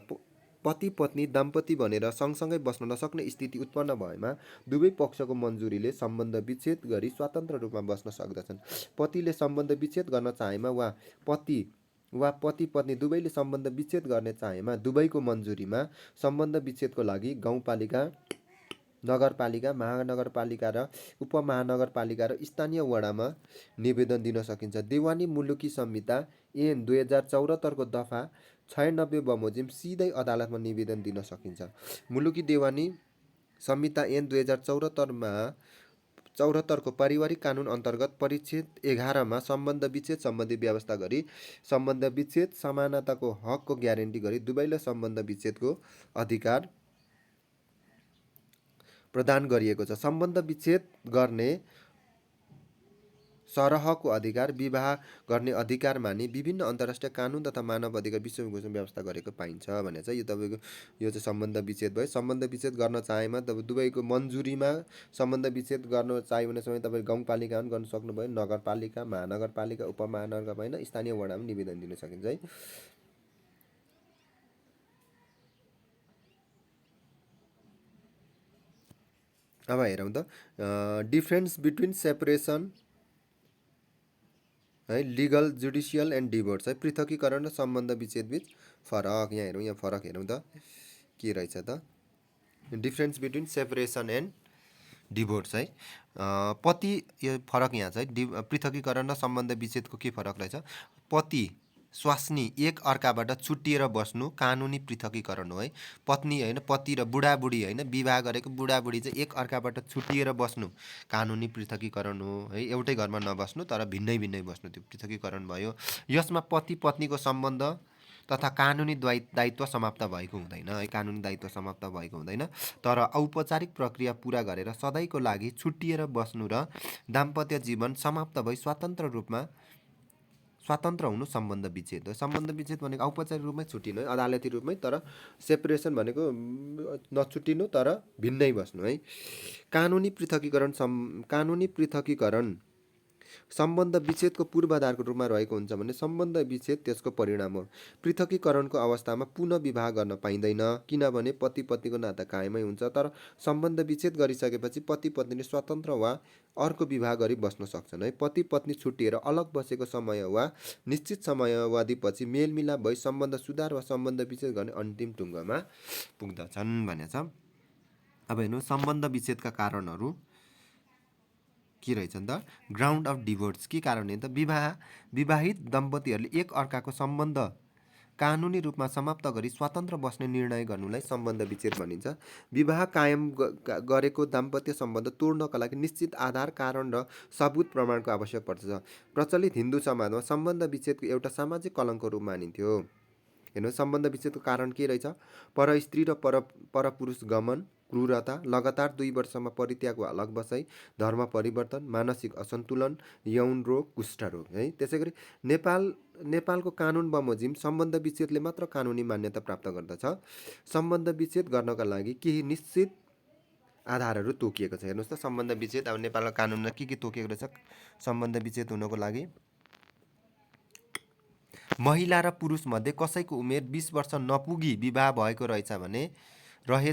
पति पत्नी दाम्पत्य भनेर सँगसँगै बस्न नसक्ने स्थिति उत्पन्न भएमा दुवै पक्षको मन्जुरीले सम्बन्ध विच्छेद गरी स्वतन्त्र रूपमा बस्न सक्दछन्। पतिले सम्बन्ध विच्छेद गर्न चाहेमा वा पति पत्नी दुवैले सम्बन्ध विच्छेद गर्ने चाहेमा दुवैको मन्जुरीमा सम्बन्ध विच्छेदको लागि गाउँपालिका, नगरपालिका, महानगरपालिका र उपमहानगरपालिका र स्थानीय वडामा निवेदन दिन सकिन्छ। देवानी मुलुकी संहिता ऐन 2074 को दफा 96 बमोजिम सिधै अदालतमा निवेदन दिन सकिन्छ। मुलुकी देवानी संहिता ऐन 2074 को पारिवारिक कानुन अन्तर्गत परिच्छेद 11 मा सम्बन्ध विच्छेद सम्बन्धी व्यवस्था गरी सम्बन्ध विच्छेद समानताको हकको ग्यारेन्टी गरी दुवैलाई सम्बन्ध विच्छेदको अधिकार प्रदान गरिएको छ। सम्बन्ध विच्छेद गर्ने सरहको अधिकार विवाह गर्ने अधिकार मानि विभिन्न अन्तर्राष्ट्रिय कानुन तथा मानव अधिकार विश्वकोशमा व्यवस्था गरेको पाइन्छ भने चाहिँ यो तपाईँको यो चाहिँ सम्बन्ध विच्छेद भयो। सम्बन्ध विच्छेद गर्न चाहेमा तपाईँ दुवैको मन्जुरीमा सम्बन्ध विच्छेद गर्न चाह्यो भने समय तपाईँ गाउँपालिका पनि गर्न सक्नुभयो, नगरपालिका, महानगरपालिका, उपमहानगरपालिका होइन स्थानीय वडामा निवेदन दिन सकिन्छ है। अब हेरौँ त डिफरेन्स बिट्विन सेपरेसन है, लिगल, जुडिसियल एन्ड डिभोर्स है, पृथकीकरण र सम्बन्ध विच्छेद बीच फरक। यहाँ हेरौँ, यहाँ फरक हेरौँ त के रहेछ त। Difference between separation and divorce है, पति यो फरक यहाँ चाहिँ पृथकीकरण र सम्बन्ध विच्छेदको के फरक रहेछ। पति स्वास्नी एक अर्काबाट छुट्टिएर बस्नु कानुनी पृथकीकरण हो है। पत्नी होइन, पति र बुढाबुढी होइन, विवाह गरेको बुढाबुढी चाहिँ एक अर्काबाट छुट्टिएर बस्नु कानुनी पृथकीकरण हो है। एउटै घरमा नबस्नु तर भिन्नै भिन्नै बस्नु त्यो पृथकीकरण भयो। यसमा पति पत्नीको सम्बन्ध तथा कानुनी दायित्व समाप्त भएको हुँदैन है, कानुनी दायित्व समाप्त भएको हुँदैन। तर औपचारिक प्रक्रिया पुरा गरेर सधैँको लागि छुट्टिएर बस्नु र दाम्पत्य जीवन समाप्त भई स्वतन्त्र हुनु सम्बन्ध विच्छेद हो। सम्बन्ध विच्छेद भनेको औपचारिक रूपमै छुट्टिनु है, अदालती रूपमै, तर सेपरेसन भनेको नछुट्टिनु तर भिन्नै बस्नु है। कानुनी पृथकीकरण सम्बन्ध विच्छेदको पूर्वाधारको रूपमा रहेको हुन्छ भने सम्बन्ध विच्छेद त्यसको परिणाम हो। पृथकीकरणको अवस्थामा पुनः विवाह गर्न पाइँदैन किनभने पति पत्नीको नाता कायमै हुन्छ। तर सम्बन्ध विच्छेद गरिसकेपछि पति पत्नीले स्वतन्त्र वा अर्को विवाह गरी बस्न सक्छन् है। पति पत्नी छुट्टिएर अलग बसेको समय वा निश्चित समयावधिपछि मेलमिलाप भई सम्बन्ध सुधार वा सम्बन्ध विच्छेद गर्ने अन्तिम टुङ्गोमा पुग्दछन् भनेछ। अब हेर्नु सम्बन्ध विच्छेदका कारणहरू के रहेछन् त। ग्राउन्ड अफ डिभोर्स के कारणले त विवाहित दम्पतिहरूले एक अर्काको सम्बन्ध कानुनी रूपमा समाप्त गरी स्वतन्त्र बस्ने निर्णय गर्नुलाई सम्बन्ध विच्छेद भनिन्छ। विवाह कायम गरेको दाम्पत्य सम्बन्ध तोड्नका लागि निश्चित आधार, कारण र सबुत प्रमाणको आवश्यक पर्दछ। प्रचलित हिन्दू समाजमा सम्बन्ध विच्छेदको एउटा सामाजिक कलङ्कको रूप मानिन्थ्यो। हेर्नु सम्बन्ध विच्छेदको कारण के रहेछ। पर स्त्री र परपुरुष गमन, क्रूरता, लगातार 2 वर्षमा परित्याग वा अलग बसाइ, धर्म परिवर्तन, मानसिक असन्तुलन, यौन रोग, कुष्ठरोग है। त्यसै गरी नेपालको कानुन बमोजिम सम्बन्ध विच्छेदले मात्र कानुनी मान्यता प्राप्त गर्दछ। सम्बन्ध विच्छेद गर्नका लागि केही निश्चित आधारहरू तोकिएको छ। हेर्नुहोस् त सम्बन्ध विच्छेद अब नेपालको कानुनमा के तोकिएको रहेछ सम्बन्ध विच्छेद हुनको लागि। महिला र पुरुष मध्ये कसैको उमेर 20 वर्ष नपुगी विवाह भएको रहेछ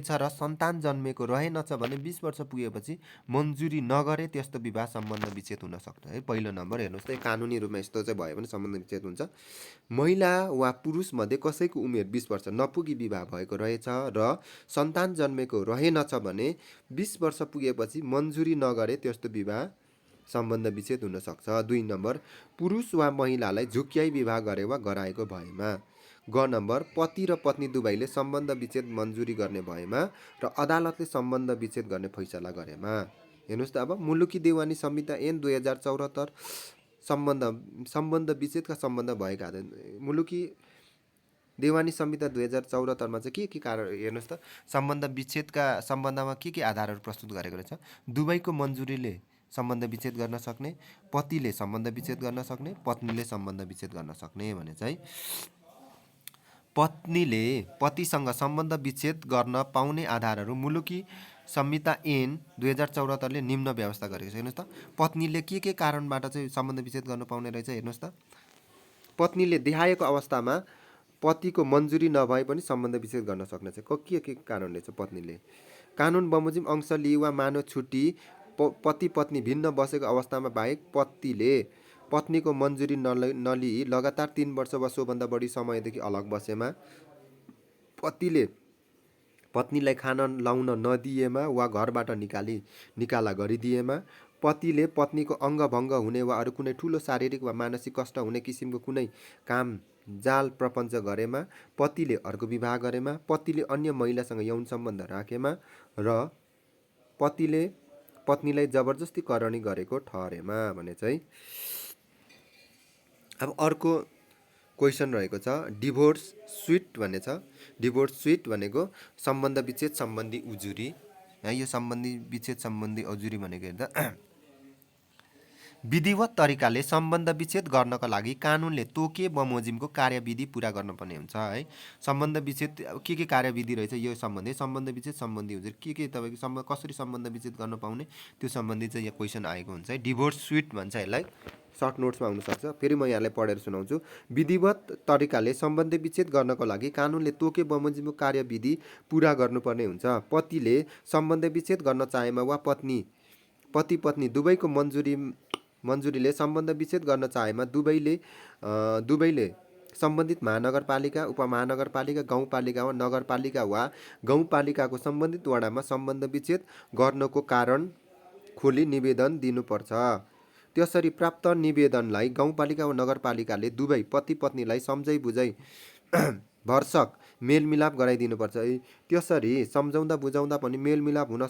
र सन्तान जन्मेको रहेनछ भने 20 वर्ष पुगेपछि मन्जुरी नगरे त्यस्तो विवाह सम्बन्ध विच्छेद हुन सक्छ है। पहिलो नम्बर हेर्नुहोस् त कानुनी रूपमा यस्तो चाहिँ भयो भने सम्बन्ध विच्छेद हुन्छ। महिला वा पुरुष मध्ये कसैको उमेर 20 वर्ष नपुगी विवाह भएको रहेछ र सन्तान जन्मेको रहेनछ भने 20 वर्ष पुगेपछि मन्जुरी नगरे त्यस्तो विवाह सम्बन्ध विच्छेद हुन सक्छ। 2 नम्बर पुरुष वा महिलालाई झुक्याई विवाह गरे वा गराएको भएमा। ग नम्बर पति र पत्नी दुवैले सम्बन्ध विच्छेद मन्जुरी गर्ने भएमा र अदालतले सम्बन्ध विच्छेद गर्ने फैसला गरेमा। हेर्नुहोस् त अब मुलुकी देवानी संहिता ऐन 2074 सम्बन्ध विच्छेदका सम्बन्ध भएका मुलुकी देवानी संहिता 2074 मा चाहिँ के कारण हेर्नुहोस् त सम्बन्ध विच्छेदका सम्बन्धमा के आधारहरू प्रस्तुत गरेको रहेछ। दुवैको मन्जुरीले सम्बन्ध विच्छेद गर्न सक्ने, पतिले सम्बन्ध विच्छेद गर्न सक्ने, पत्नीले सम्बन्ध विच्छेद गर्न सक्ने भने चाहिँ पत्नीले पतिसँग सम्बन्ध विच्छेद गर्न पाउने आधारहरू मुलुकी संहिता ऐन 2074 ले निम्न व्यवस्था गरेको छ। हेर्नुहोस् त पत्नीले के कारणबाट चाहिँ सम्बन्ध विच्छेद गर्न पाउने रहेछ। हेर्नुहोस् त पत्नीले देहाएको अवस्थामा पतिको मन्जुरी नभए पनि सम्बन्ध विच्छेद गर्न सक्नेछ। के कारणले छ पत्नीले? कानुन बमोजिम अंश लिई वा मानव छुट्टी पति पत्नी भिन्न बसेको अवस्थामा बाहेक पतिले पत्नीको मन्जुरी नलिई लगातार 3 वर्ष वा सोभन्दा बढी समयदेखि अलग बसेमा, पतिले पत्नीलाई खाना लाउन नदिएमा वा घरबाट निकाला गरिदिएमा, पतिले पत्नीको अङ्गभङ्ग हुने वा अरू कुनै ठुलो शारीरिक वा मानसिक कष्ट हुने किसिमको कुनै काम जाल प्रपञ्च गरेमा, पतिले अर्को विवाह गरेमा, पतिले अन्य महिलासँग यौन सम्बन्ध राखेमा र पतिले पत्नीलाई जबरजस्ती करणी गरेको ठहरेमा भने चाहिँ। अब अर्को क्वेसन रहेको छ डिभोर्स स्विट भन्ने छ। डिभोर्स स्विट भनेको सम्बन्ध विच्छेद सम्बन्धी उजुरी। यो सम्बन्धी विच्छेद सम्बन्धी उजुरी भनेको हेर्दा विधिवत तरिकाले सम्बन्ध विच्छेद गर्नका लागि कानुनले तोके बमोजिमको कार्यविधि पुरा गर्नुपर्ने हुन्छ है। सम्बन्ध विच्छेद के कार्यविधि रहेछ यो सम्बन्धी सम्बन्ध विच्छेद सम्बन्धी उजुरी के तपाईँको कसरी सम्बन्ध विच्छेद गर्न पाउने त्यो सम्बन्धी चाहिँ यहाँ क्वेसन आएको हुन्छ है। डिभोर्स स्विट भन्छ यसलाई, सर्ट नोट्समा आउनसक्छ। फेरि म यहाँलाई पढेर सुनाउँछु। विधिवत तरिकाले सम्बन्ध विच्छेद गर्नको लागि कानुनले तोके बमोजिमको कार्यविधि पुरा गर्नुपर्ने हुन्छ। पतिले सम्बन्ध विच्छेद गर्न चाहेमा वा पति पत्नी दुवैको मन्जुरीले सम्बन्ध विच्छेद गर्न चाहेमा दुवैले सम्बन्धित महानगरपालिका, उपमहानगरपालिका, गाउँपालिका वा नगरपालिका वा गाउँपालिकाको सम्बन्धित वडामा सम्बन्ध विच्छेद गर्नको कारण खोली निवेदन दिनुपर्छ। त्यसरी प्राप्त निवेदनलाई गाउँपालिका वा नगरपालिकाले दुवै पति पत्नीलाई सम्झै बुझै भरसक मेलमिलाप गराइदिनुपर्छ। त्यसरी सम्झाउँदा बुझाउँदा पनि मेलमिलाप हुन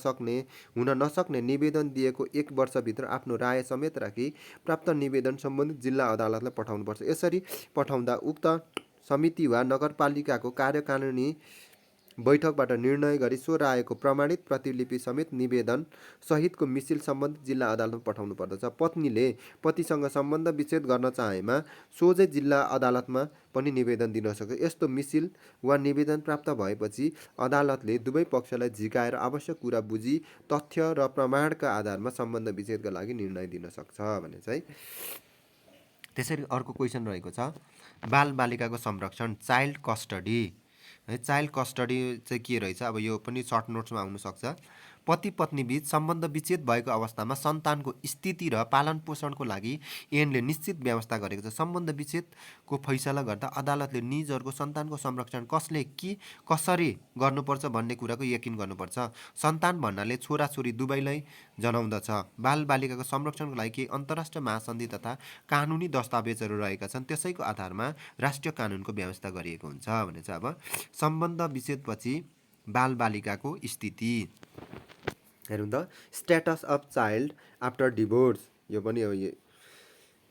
नसक्ने निवेदन दिएको 1 वर्षभित्र आफ्नो राय समेत राखी प्राप्त निवेदन सम्बन्धित जिल्ला अदालतलाई पठाउनुपर्छ। यसरी पठाउँदा उक्त समिति वा नगरपालिकाको कार्यकारिणी बैठकबाट निर्णय गरी सो रायको प्रमाणित प्रतिलिपि समेत निवेदन सहितको मिसिल सम्बन्धित जिल्ला अदालतमा पठाउनु पर्दछ। पत्नीले पतिसँग सम्बन्ध विच्छेद गर्न चाहेमा सोझै जिल्ला अदालतमा पनि निवेदन दिन सक्छ। यस्तो मिसिल वा निवेदन प्राप्त भएपछि अदालतले दुवै पक्षलाई झिकाएर आवश्यक कुरा बुझी तथ्य र प्रमाणका आधारमा सम्बन्ध विच्छेदका लागि निर्णय दिन सक्छ भने चाहिँ। त्यसरी अर्को क्वेसन रहेको छ बालबालिकाको संरक्षण, चाइल्ड कस्टडी है। चाइल्ड कस्टडी चाहिँ के रहेछ अब यो पनि सर्ट नोट्समा आउन सक्छ। पति पत्नी बीच सम्बन्ध विच्छेद भएको अवस्थामा सन्तानको स्थिति र पालन पोषणको लागि ऐनले निश्चित व्यवस्था गरेको छ। सम्बन्ध विच्छेदको फैसला गर्दा अदालतले निजहरूको सन्तानको संरक्षण कसरी गर्नुपर्छ भन्ने कुराको यकिन गर्नुपर्छ। सन्तान भन्नाले छोराछोरी दुवैलाई जनाउँदछ। बालबालिकाको संरक्षणको लागि केही अन्तर्राष्ट्रिय महासन्धि तथा कानुनी दस्तावेजहरू रहेका छन्, त्यसैको आधारमा राष्ट्रिय कानुनको व्यवस्था गरिएको हुन्छ भने चाहिँ। अब सम्बन्ध विच्छेदपछि बालबालिकाको स्थिति हेरौँ त। Status of child after divorce यो पनि हो।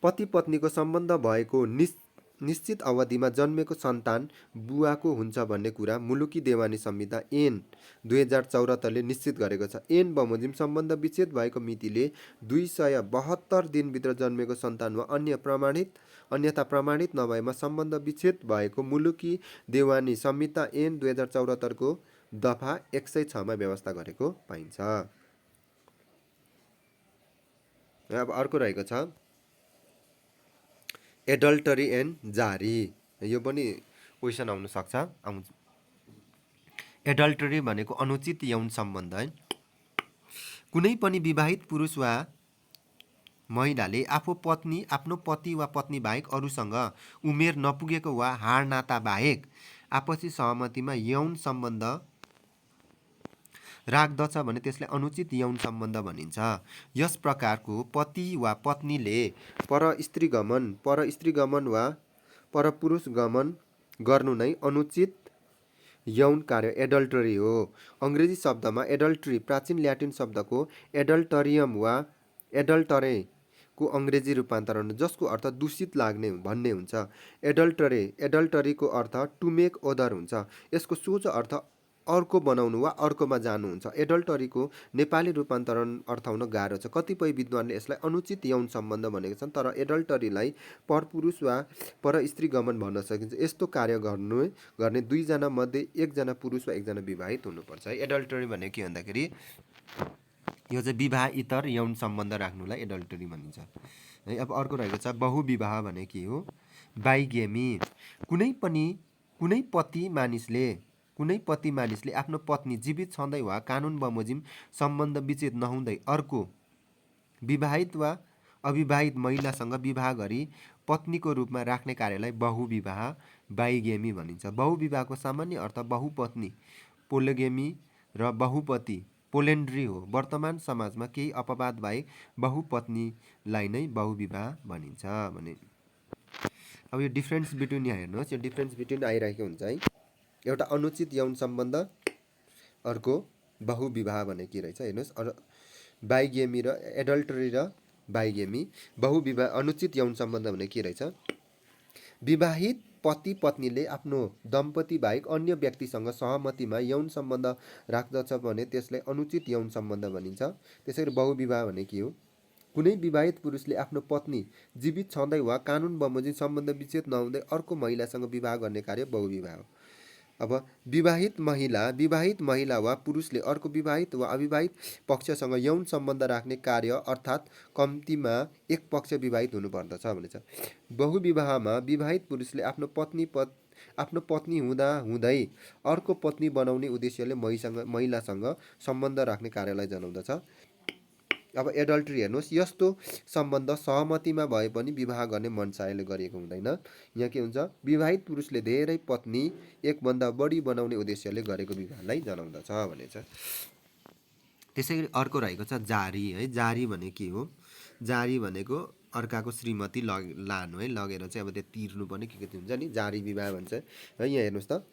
पति पत्नीको सम्बन्ध भएको निश्चित अवधिमा जन्मेको सन्तान बुवाको हुन्छ भन्ने कुरा मुलुकी देवानी संहिता ऐन 2074ले निश्चित गरेको छ। ऐन बमोजिम सम्बन्ध विच्छेद भएको मितिले 272 दिनभित्र जन्मेको सन्तान वा अन्यथा प्रमाणित नभएमा सम्बन्ध विच्छेद भएको मुलुकी देवानी संहिता ऐन 2074को दफा 106मा व्यवस्था गरेको पाइन्छ। अब अर्को रहेको छ एडल्टरी एन्ड जारी। यो पनि क्वेसन आउन सक्छ। एडल्टरी भनेको अनुचित यौन सम्बन्ध है। कुनै पनि विवाहित पुरुष वा महिलाले आफ्नो पति वा पत्नी बाहेक अरूसँग उमेर नपुगेको वा हाड नाता बाहेक आपसी सहमतिमा यौन सम्बन्ध राख्दछ भने त्यसलाई अनुचित यौन सम्बन्ध भनिन्छ। यस प्रकारको पति वा पत्नीले परस्त्री गमन वा परपुरुष गमन गर्नु नै अनुचित यौन कार्य एडल्टरी हो। अङ्ग्रेजी शब्दमा एडल्टरी प्राचीन ल्याटिन शब्दको एडल्टरियम वा एडल्टरे को अङ्ग्रेजी रूपान्तरण जसको अर्थ दूषित लाग्ने भन्ने हुन्छ। एडल्टरीको अर्थ टु मेक ओदर हुन्छ। यसको सोझो अर्थ अर्को बनाउनु वा अर्कोमा जानु हुन्छ। एडल्टरीको नेपाली रूपान्तरण अर्थ हुन गाह्रो छ। कतिपय विद्वानले यसलाई अनुचित यौन सम्बन्ध भनेका छन्, तर एडल्टरीलाई परपुरुष वा परस्त्री गमन भन्न सकिन्छ। यस्तो कार्य गर्ने 2 जना मध्ये 1 जना पुरुष वा 1 जना विवाहित हुनुपर्छ। एडल्टरी भनेको के भन्दाखेरि यो चाहिँ विवाह इतर यौन सम्बन्ध राख्नुलाई एडल्टरी भनिन्छ है। अब अर्को रहेको छ बहुविवाह भने के हो? बाइगेमी। कुनै पनि कुनै पति मानिसले आफ्नो पत्नी जीवित छँदै वा कानुन बमोजिम सम्बन्ध विच्छेद नहुँदै अर्को विवाहित वा अविवाहित महिलासँग विवाह गरी पत्नीको रूपमा राख्ने कार्यलाई बहुविवाह बाइगेमी भनिन्छ। बहुविवाहको सामान्य अर्थ बहुपत्नी पोलिगेमी र बहुपति पोलेन्ड्री हो। वर्तमान समाजमा केही अपवाद बाहेक बहुपत्नीलाई नै बहुविवाह भनिन्छ भने अब यो डिफ्रेन्स बिट्विन यहाँ हेर्नुहोस्, यो डिफ्रेन्स बिट्विन आइरहेको हुन्छ है। एउटा अनुचित यौन सम्बन्ध, अर्को बहुविवाह भने के रहेछ हेर्नुहोस्। बाइगेमी र एडल्टरी र बाइगेमी। बहुविवाह अनुचित यौन सम्बन्ध भने के रहेछ? विवाहित पति पत्नीले आफ्नो दम्पति बाहेक अन्य व्यक्तिसँग सहमतिमा यौन सम्बन्ध राख्दछ भने त्यसलाई अनुचित यौन सम्बन्ध भनिन्छ। त्यसैगरी बहुविवाह भने के हो? कुनै विवाहित पुरुषले आफ्नो पत्नी जीवित छँदै वा कानुन बमोजिम सम्बन्ध विच्छेद नहुँदै अर्को महिलासँग विवाह गर्ने कार्य बहुविवाह हो। अब विवाहित महिला वा पुरुषले अर्को विवाहित वा अविवाहित पक्षसँग यौन सम्बन्ध राख्ने कार्य अर्थात् कम्तीमा एक पक्ष विवाहित हुनुपर्दछ भनेछ। बहुविवाहमा विवाहित पुरुषले आफ्नो पत्नी हुँदा हुँदै अर्को पत्नी बनाउने उद्देश्यले महिलासँग सम्बन्ध राख्ने कार्यलाई जनाउँदछ। अब एडल्ट्री हेर्नुहोस्, यस्तो सम्बन्ध सहमतिमा भए पनि विवाह गर्ने मनसायले गरिएको हुँदैन। यहाँ के हुन्छ? विवाहित पुरुषले धेरै पत्नी एकभन्दा बढी बनाउने उद्देश्यले गरेको विवाहलाई जनाउँदछ भनेछ। त्यसैगरी अर्को रहेको छ जारी है। जारी भने के हो? जारी भनेको अर्काको श्रीमती लानु है, लगेर चाहिँ अब त्यो तिर्नुपर्ने के हुन्छ नि, जारी विवाह भन्छ है। यहाँ हेर्नुहोस् त,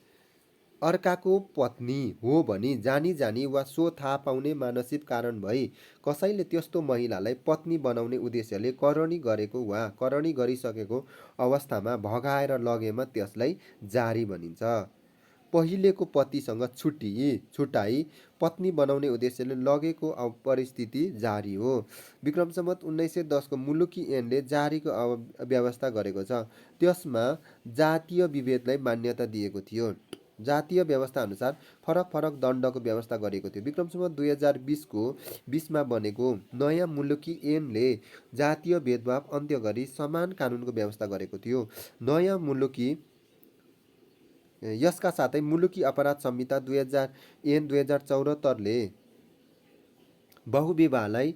अर्काको पत्नी हो भनी जानी वा सो थाहा पाउने मानसिक कारण भई कसैले त्यस्तो महिलालाई पत्नी बनाउने उद्देश्यले करणी गरेको वा करणी गरिसकेको अवस्थामा भगाएर लगेमा त्यसलाई जारी भनिन्छ। पहिलेको पतिसँग छुटाई पत्नी बनाउने उद्देश्यले लगेको परिस्थिति जारी हो। विक्रम सम्वत 1910 को मुलुकी ऐनले जारीको व्यवस्था गरेको छ। त्यसमा जातीय विभेदलाई मान्यता दिएको थियो। जातीय व्यवस्था अनुसार फरक फरक दण्डको व्यवस्था गरेको थियो। विक्रम सम्वत 2020 मा बनेको नयाँ मुलुकी ऐनले जातीय भेदभाव अन्त्य गरी समान कानुनको व्यवस्था गरेको थियो। नयाँ मुलुकी यसका साथै मुलुकी अपराध संहिता 2074 ले बहुविवाहलाई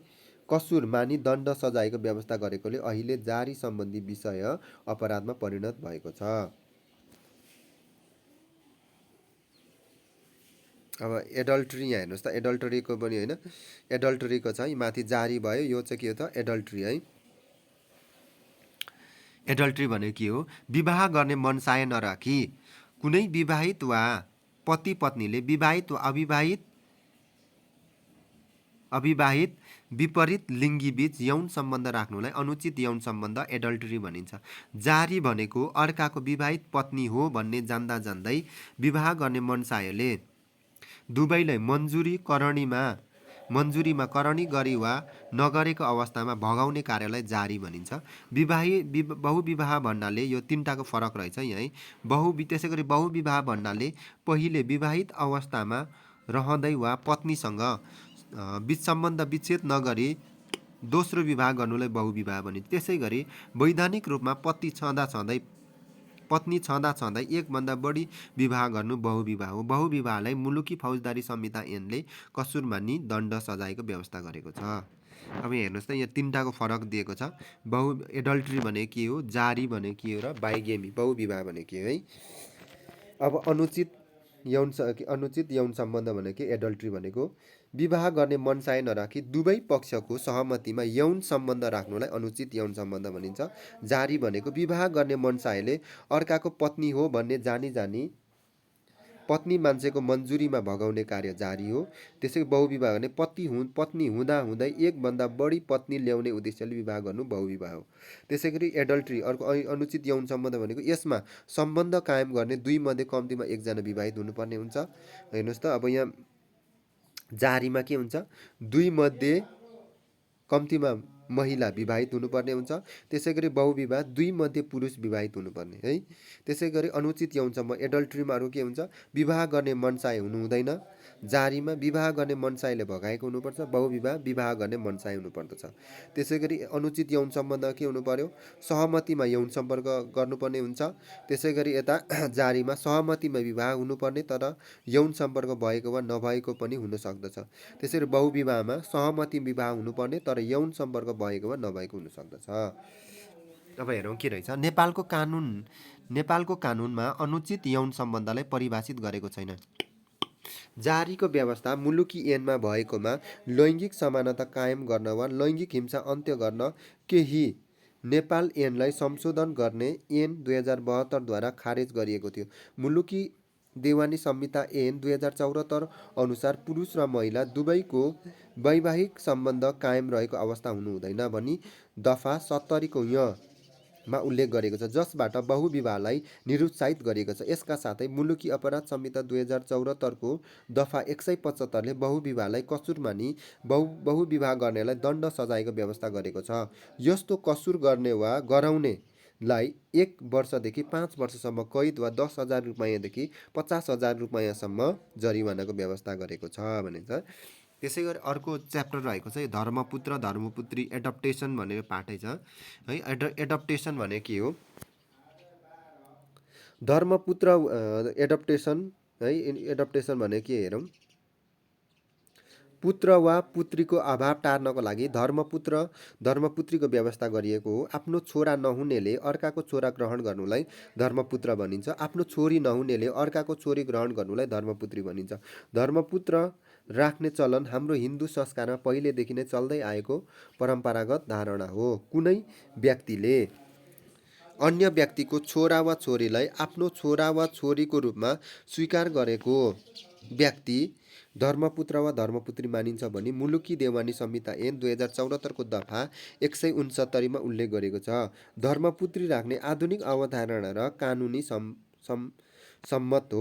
कसुर मानी दण्ड सजायको व्यवस्था गरेकोले अहिले जारी सम्बन्धी विषय अपराधमा परिणत भएको छ। अब एडल्ट्री यहाँ हेर्नुहोस् त, एडल्टरीको पनि होइन, एडल्टरीको छ माथि जारी भयो, यो चाहिँ के हो त? एडल्ट्री है। एडल्ट्री भने के हो? विवाह गर्ने मनसाय नराखी कुनै विवाहित वा पति पत्नीले विवाहित वा अविवाहित विपरीत लिङ्गी बीच यौन सम्बन्ध राख्नुलाई अनुचित यौन सम्बन्ध एडल्टरी भनिन्छ। जारी भनेको अर्काको विवाहित पत्नी हो भन्ने जान्दा जान्दै विवाह गर्ने मनसायले दुवैलाई मन्जुरीमा करणी गरी वा नगरेको अवस्थामा भगाउने कार्यलाई जारी भनिन्छ। बहुविवाह भन्नाले यो तीनटाको फरक रहेछ यहाँ। त्यसैगरी बहुविवाह भन्नाले पहिले विवाहित अवस्थामा रहँदै वा पत्नीसँग सम्बन्ध विच्छेद नगरी दोस्रो विवाह गर्नुलाई बहुविवाह भनिन्छ। त्यसैगरी वैधानिक रूपमा पत्नी छँदा एकभन्दा बढी विवाह गर्नु बहुविवाह हो। बहुविवाहलाई मुलुकी फौजदारी संहिता ऐनले कसुर मानी दण्ड सजायको व्यवस्था गरेको छ। अब हेर्नुहोस् त, यहाँ तीनटाको फरक दिएको छ। एडल्ट्री भने के हो, जारी भने के हो र बाइगेमी बहुविवाह भने के हो है। अब अनुचित यौन सम्बन्ध भनेको एडल्ट्री भनेको विवाह गर्ने मनसाय नराखी दुवै पक्षको सहमतिमा यौन सम्बन्ध राख्नुलाई अनुचित यौन सम्बन्ध भनिन्छ। जारी भनेको विवाह गर्ने मनसायले अर्काको पत्नी हो भन्ने जानी पत्नी मान्छेको मन्जुरीमा भगाउने कार्य जारी हो। त्यसै बहुविवाह भने पत्नी हुँदा हुँदै एकभन्दा बढी पत्नी ल्याउने उद्देश्यले विवाह गर्नु बहुविवाह हो। त्यसैगरी एडल्ट्री अर्को अनुचित यौन सम्बन्ध भनेको यसमा सम्बन्ध कायम गर्ने दुई मध्ये कम्तीमा एकजना विवाहित हुनुपर्ने हुन्छ। हेर्नुहोस् त, अब यहाँ जारीमा के हुन्छ? दुई मध्ये कम्तीमा महिला विवाहित हुनुपर्ने हुन्छ। त्यसै गरी बहुविवाह 2 मध्ये पुरुष विवाहित हुनुपर्ने है। त्यसै गरी अनुचित यौनसम्म एडल्ट्रीमा अरू के हुन्छ, विवाह गर्ने मनसाय हुनु हुँदैन। जारीमा विवाह गर्ने मनसायले भगाएको हुनुपर्छ, बहुविवाह विवाह गर्ने मनसाय हुनुपर्दछ। त्यसै गरी अनुचित यौन सम्बन्ध के हुनु पर्यो, सहमतिमा यौन सम्पर्क गर्नुपर्ने हुन्छ। त्यसै गरी यता जारीमा सहमतिमा विवाह हुनुपर्ने तर यौन सम्पर्क भएको वा नभएको पनि हुन सक्दछ। त्यसरी बहुविवाहमा सहमति विवाह हुनुपर्ने तर यौन सम्पर्क भएको वा नभएको हुन सक्दछ। अब हेरौँ के रहेछ। नेपालको कानुनमा अनुचित यौन सम्बन्धलाई परिभाषित गरेको छैन। जारीको व्यवस्था मुलुकी ऐनमा भएकोमा लैङ्गिक समानता कायम गर्न वा लैङ्गिक हिंसा अन्त्य गर्न केही नेपाल ऐनलाई संशोधन गर्ने ऐन 2072 द्वारा खारेज गरिएको थियो। मुलुकी देवानी संहिता ऐन 2074 अनुसार पुरुष र महिला दुवैको वैवाहिक सम्बन्ध कायम रहेको अवस्था हुनु हुँदैन भनी दफा 70 को मा उल्लेख गरेको छ, जसबाट बहुविवाहलाई निरुत्साहित गरिएको छ। यसका साथै मुलुकी अपराध संहिता 2074 को दफा 175 ले बहुविवाहलाई कसुर मानी बहुविवाह गर्नेलाई दण्ड सजायको व्यवस्था गरेको छ। यस्तो कसुर गर्ने वा गराउनेलाई 1 वर्षदेखि 5 वर्षसम्म कैद वा 10,000 रुपैयाँदेखि 50,000 रुपैयाँसम्म जरिवानाको व्यवस्था गरेको छ भनिन्छ। त्यसै गरी अर्को च्याप्टर रहेको छ धर्मपुत्र धर्मपुत्री एडप्टेसन भनेर पाठै छ है। एडप्टेसन भने के हो, धर्मपुत्र एडप्टेसन है। एडप्टेसन भने के हेरौँ, पुत्र वा पुत्रीको अभाव टार्नको लागि धर्मपुत्र धर्मपुत्रीको व्यवस्था गरिएको हो। आफ्नो छोरा नहुनेले अर्काको छोरा ग्रहण गर्नुलाई धर्मपुत्र भनिन्छ। आफ्नो छोरी नहुनेले अर्काको छोरी ग्रहण गर्नुलाई धर्मपुत्री भनिन्छ। धर्मपुत्र राख्ने चलन हाम्रो हिन्दू संस्कारमा पहिलेदेखि नै चल्दै आएको परम्परागत धारणा हो। कुनै व्यक्तिले अन्य व्यक्तिको छोरा वा छोरीलाई आफ्नो छोरा वा छोरीको रूपमा स्वीकार गरेको व्यक्ति धर्मपुत्र वा धर्मपुत्री मानिन्छ भनी मुलुकी देवानी संहिता ऐन 2074 को दफा 169 मा उल्लेख गरेको छ। धर्मपुत्री राख्ने आधुनिक अवधारणा र कानुन सम्मत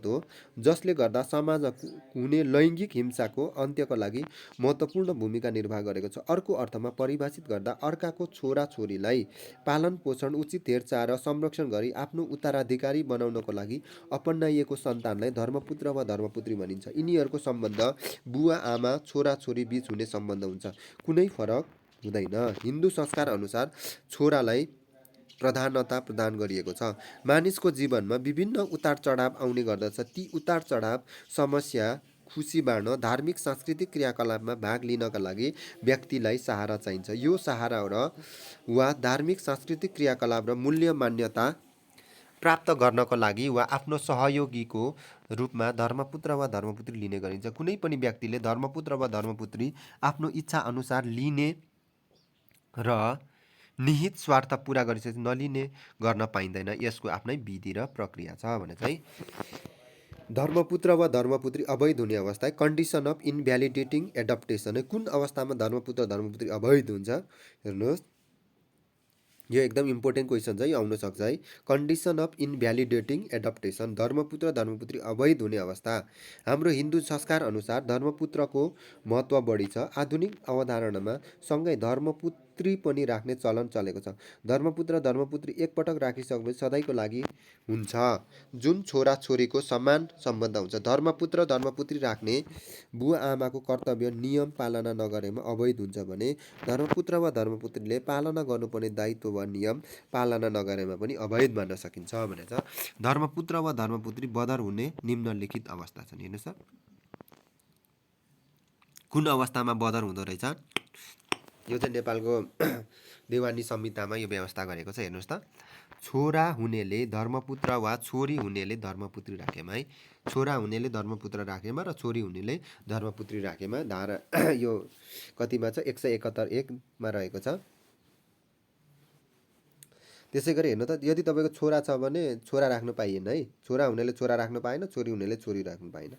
हो, जसले गर्दा समाजमा हुने लैङ्गिक हिंसाको अन्त्यको लागि महत्त्वपूर्ण भूमिका निर्वाह गरेको छ। अर्को अर्थमा परिभाषित गर्दा अर्काको छोरा छोरीलाई पालन पोषण उचित हेरचाह र संरक्षण गरी आफ्नो उत्तराधिकारी बनाउनको लागि अपनाइएको सन्तानलाई धर्मपुत्र वा धर्मपुत्री भनिन्छ। यिनीहरूको सम्बन्ध बुवा आमा छोरा छोरी बीच हुने सम्बन्ध हुन्छ, कुनै फरक हुँदैन। हिन्दू संस्कार अनुसार छोरालाई प्रधानता प्रदान गरिएको छ। मानिसको जीवनमा विभिन्न उतार चढाव आउने गर्दछ। ती उतार चढाव, समस्या, खुसी बाँड्न धार्मिक सांस्कृतिक क्रियाकलापमा भाग लिनका लागि व्यक्तिलाई सहारा चाहिन्छ। यो सहारा वा धार्मिक सांस्कृतिक क्रियाकलाप र मूल्य मान्यता प्राप्त गर्नको लागि वा आफ्नो सहयोगीको रूपमा धर्मपुत्र वा धर्मपुत्री लिने गरिन्छ। कुनै पनि व्यक्तिले धर्मपुत्र वा धर्मपुत्री आफ्नो इच्छा अनुसार लिने र निहित स्वार्थ पूरा गरिसकेपछि नलिने गर्न पाइँदैन। यसको आफ्नै विधि र प्रक्रिया छ भने चाहिँ धर्मपुत्र वा धर्मपुत्री अवैध हुने अवस्था कन्डिसन अफ इनभ्यालिडेटिङ एडप्टेसन। कुन अवस्थामा धर्मपुत्र धर्मपुत्री अवैध हुन्छ हेर्नुहोस्, यो एकदम इम्पोर्टेन्ट क्वेसन छ, यो आउन सक्छ है। कन्डिसन अफ इनभ्यालिडेटिङ एडप्टेसन, धर्मपुत्र धर्मपुत्री अवैध हुने अवस्था। हाम्रो हिन्दू संस्कार अनुसार धर्मपुत्रको महत्त्व बढी छ। आधुनिक अवधारणामा सँगै धर्मपुत्री पनि राख्ने चलन चलेको छ। धर्मपुत्र धर्मपुत्री एकपटक राखिसकेपछि सधैँको लागि हुन्छ, जुन छोरा छोरीको समान सम्बन्ध हुन्छ। धर्मपुत्र धर्मपुत्री राख्ने बुवा आमाको कर्तव्य नियम पालना नगरेमा अवैध हुन्छ भने धर्मपुत्र वा धर्मपुत्रीले पालना गर्नुपर्ने दायित्व वा नियम पालना नगरेमा पनि अवैध मान्न सकिन्छ भनेछ। धर्मपुत्र वा धर्मपुत्री बदर हुने निम्नलिखित अवस्था छन्। हेर्नुहोस् त, कुन अवस्थामा बदर हुँदो रहेछ, यो चाहिँ नेपालको देवानी संहितामा यो व्यवस्था गरेको छ। हेर्नुहोस् त, छोरा हुनेले धर्मपुत्र वा छोरी हुनेले धर्मपुत्री राखेमा है। छोरा हुनेले धर्मपुत्र राखेमा र छोरी हुनेले धर्मपुत्री राखेमा धारा यो कतिमा छ 171(1) मा रहेको छ। त्यसै गरी हेर्नु त, यदि तपाईँको छोरा छ भने छोरा राख्न पाइएन है। छोरा हुनेले छोरा राख्न पाएन, छोरी हुनेले छोरी राख्न पाएन।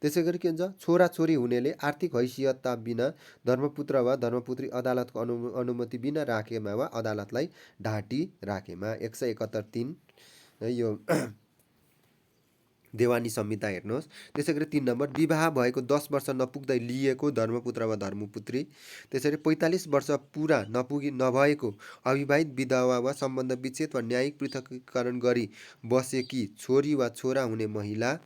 त्यसै गरी के हुन्छ, छोरा छोरी हुनेले आर्थिक हैसियतता बिना धर्मपुत्र वा धर्मपुत्री अदालतको अनुमति बिना राखेमा वा अदालतलाई ढाँटी राखेमा 171(3) यो देवानी संहिता हेर्नुहोस्। त्यसै गरी 3 नम्बर विवाह भएको 10 वर्ष नपुग्दै लिएको धर्मपुत्र वा धर्मपुत्री। त्यसरी 45 वर्ष पुरा नभएको अविवाहित विधवा वा सम्बन्ध विच्छेद वा न्यायिक पृथकीकरण गरी बसेकी छोरी वा छोरा हुने महिला।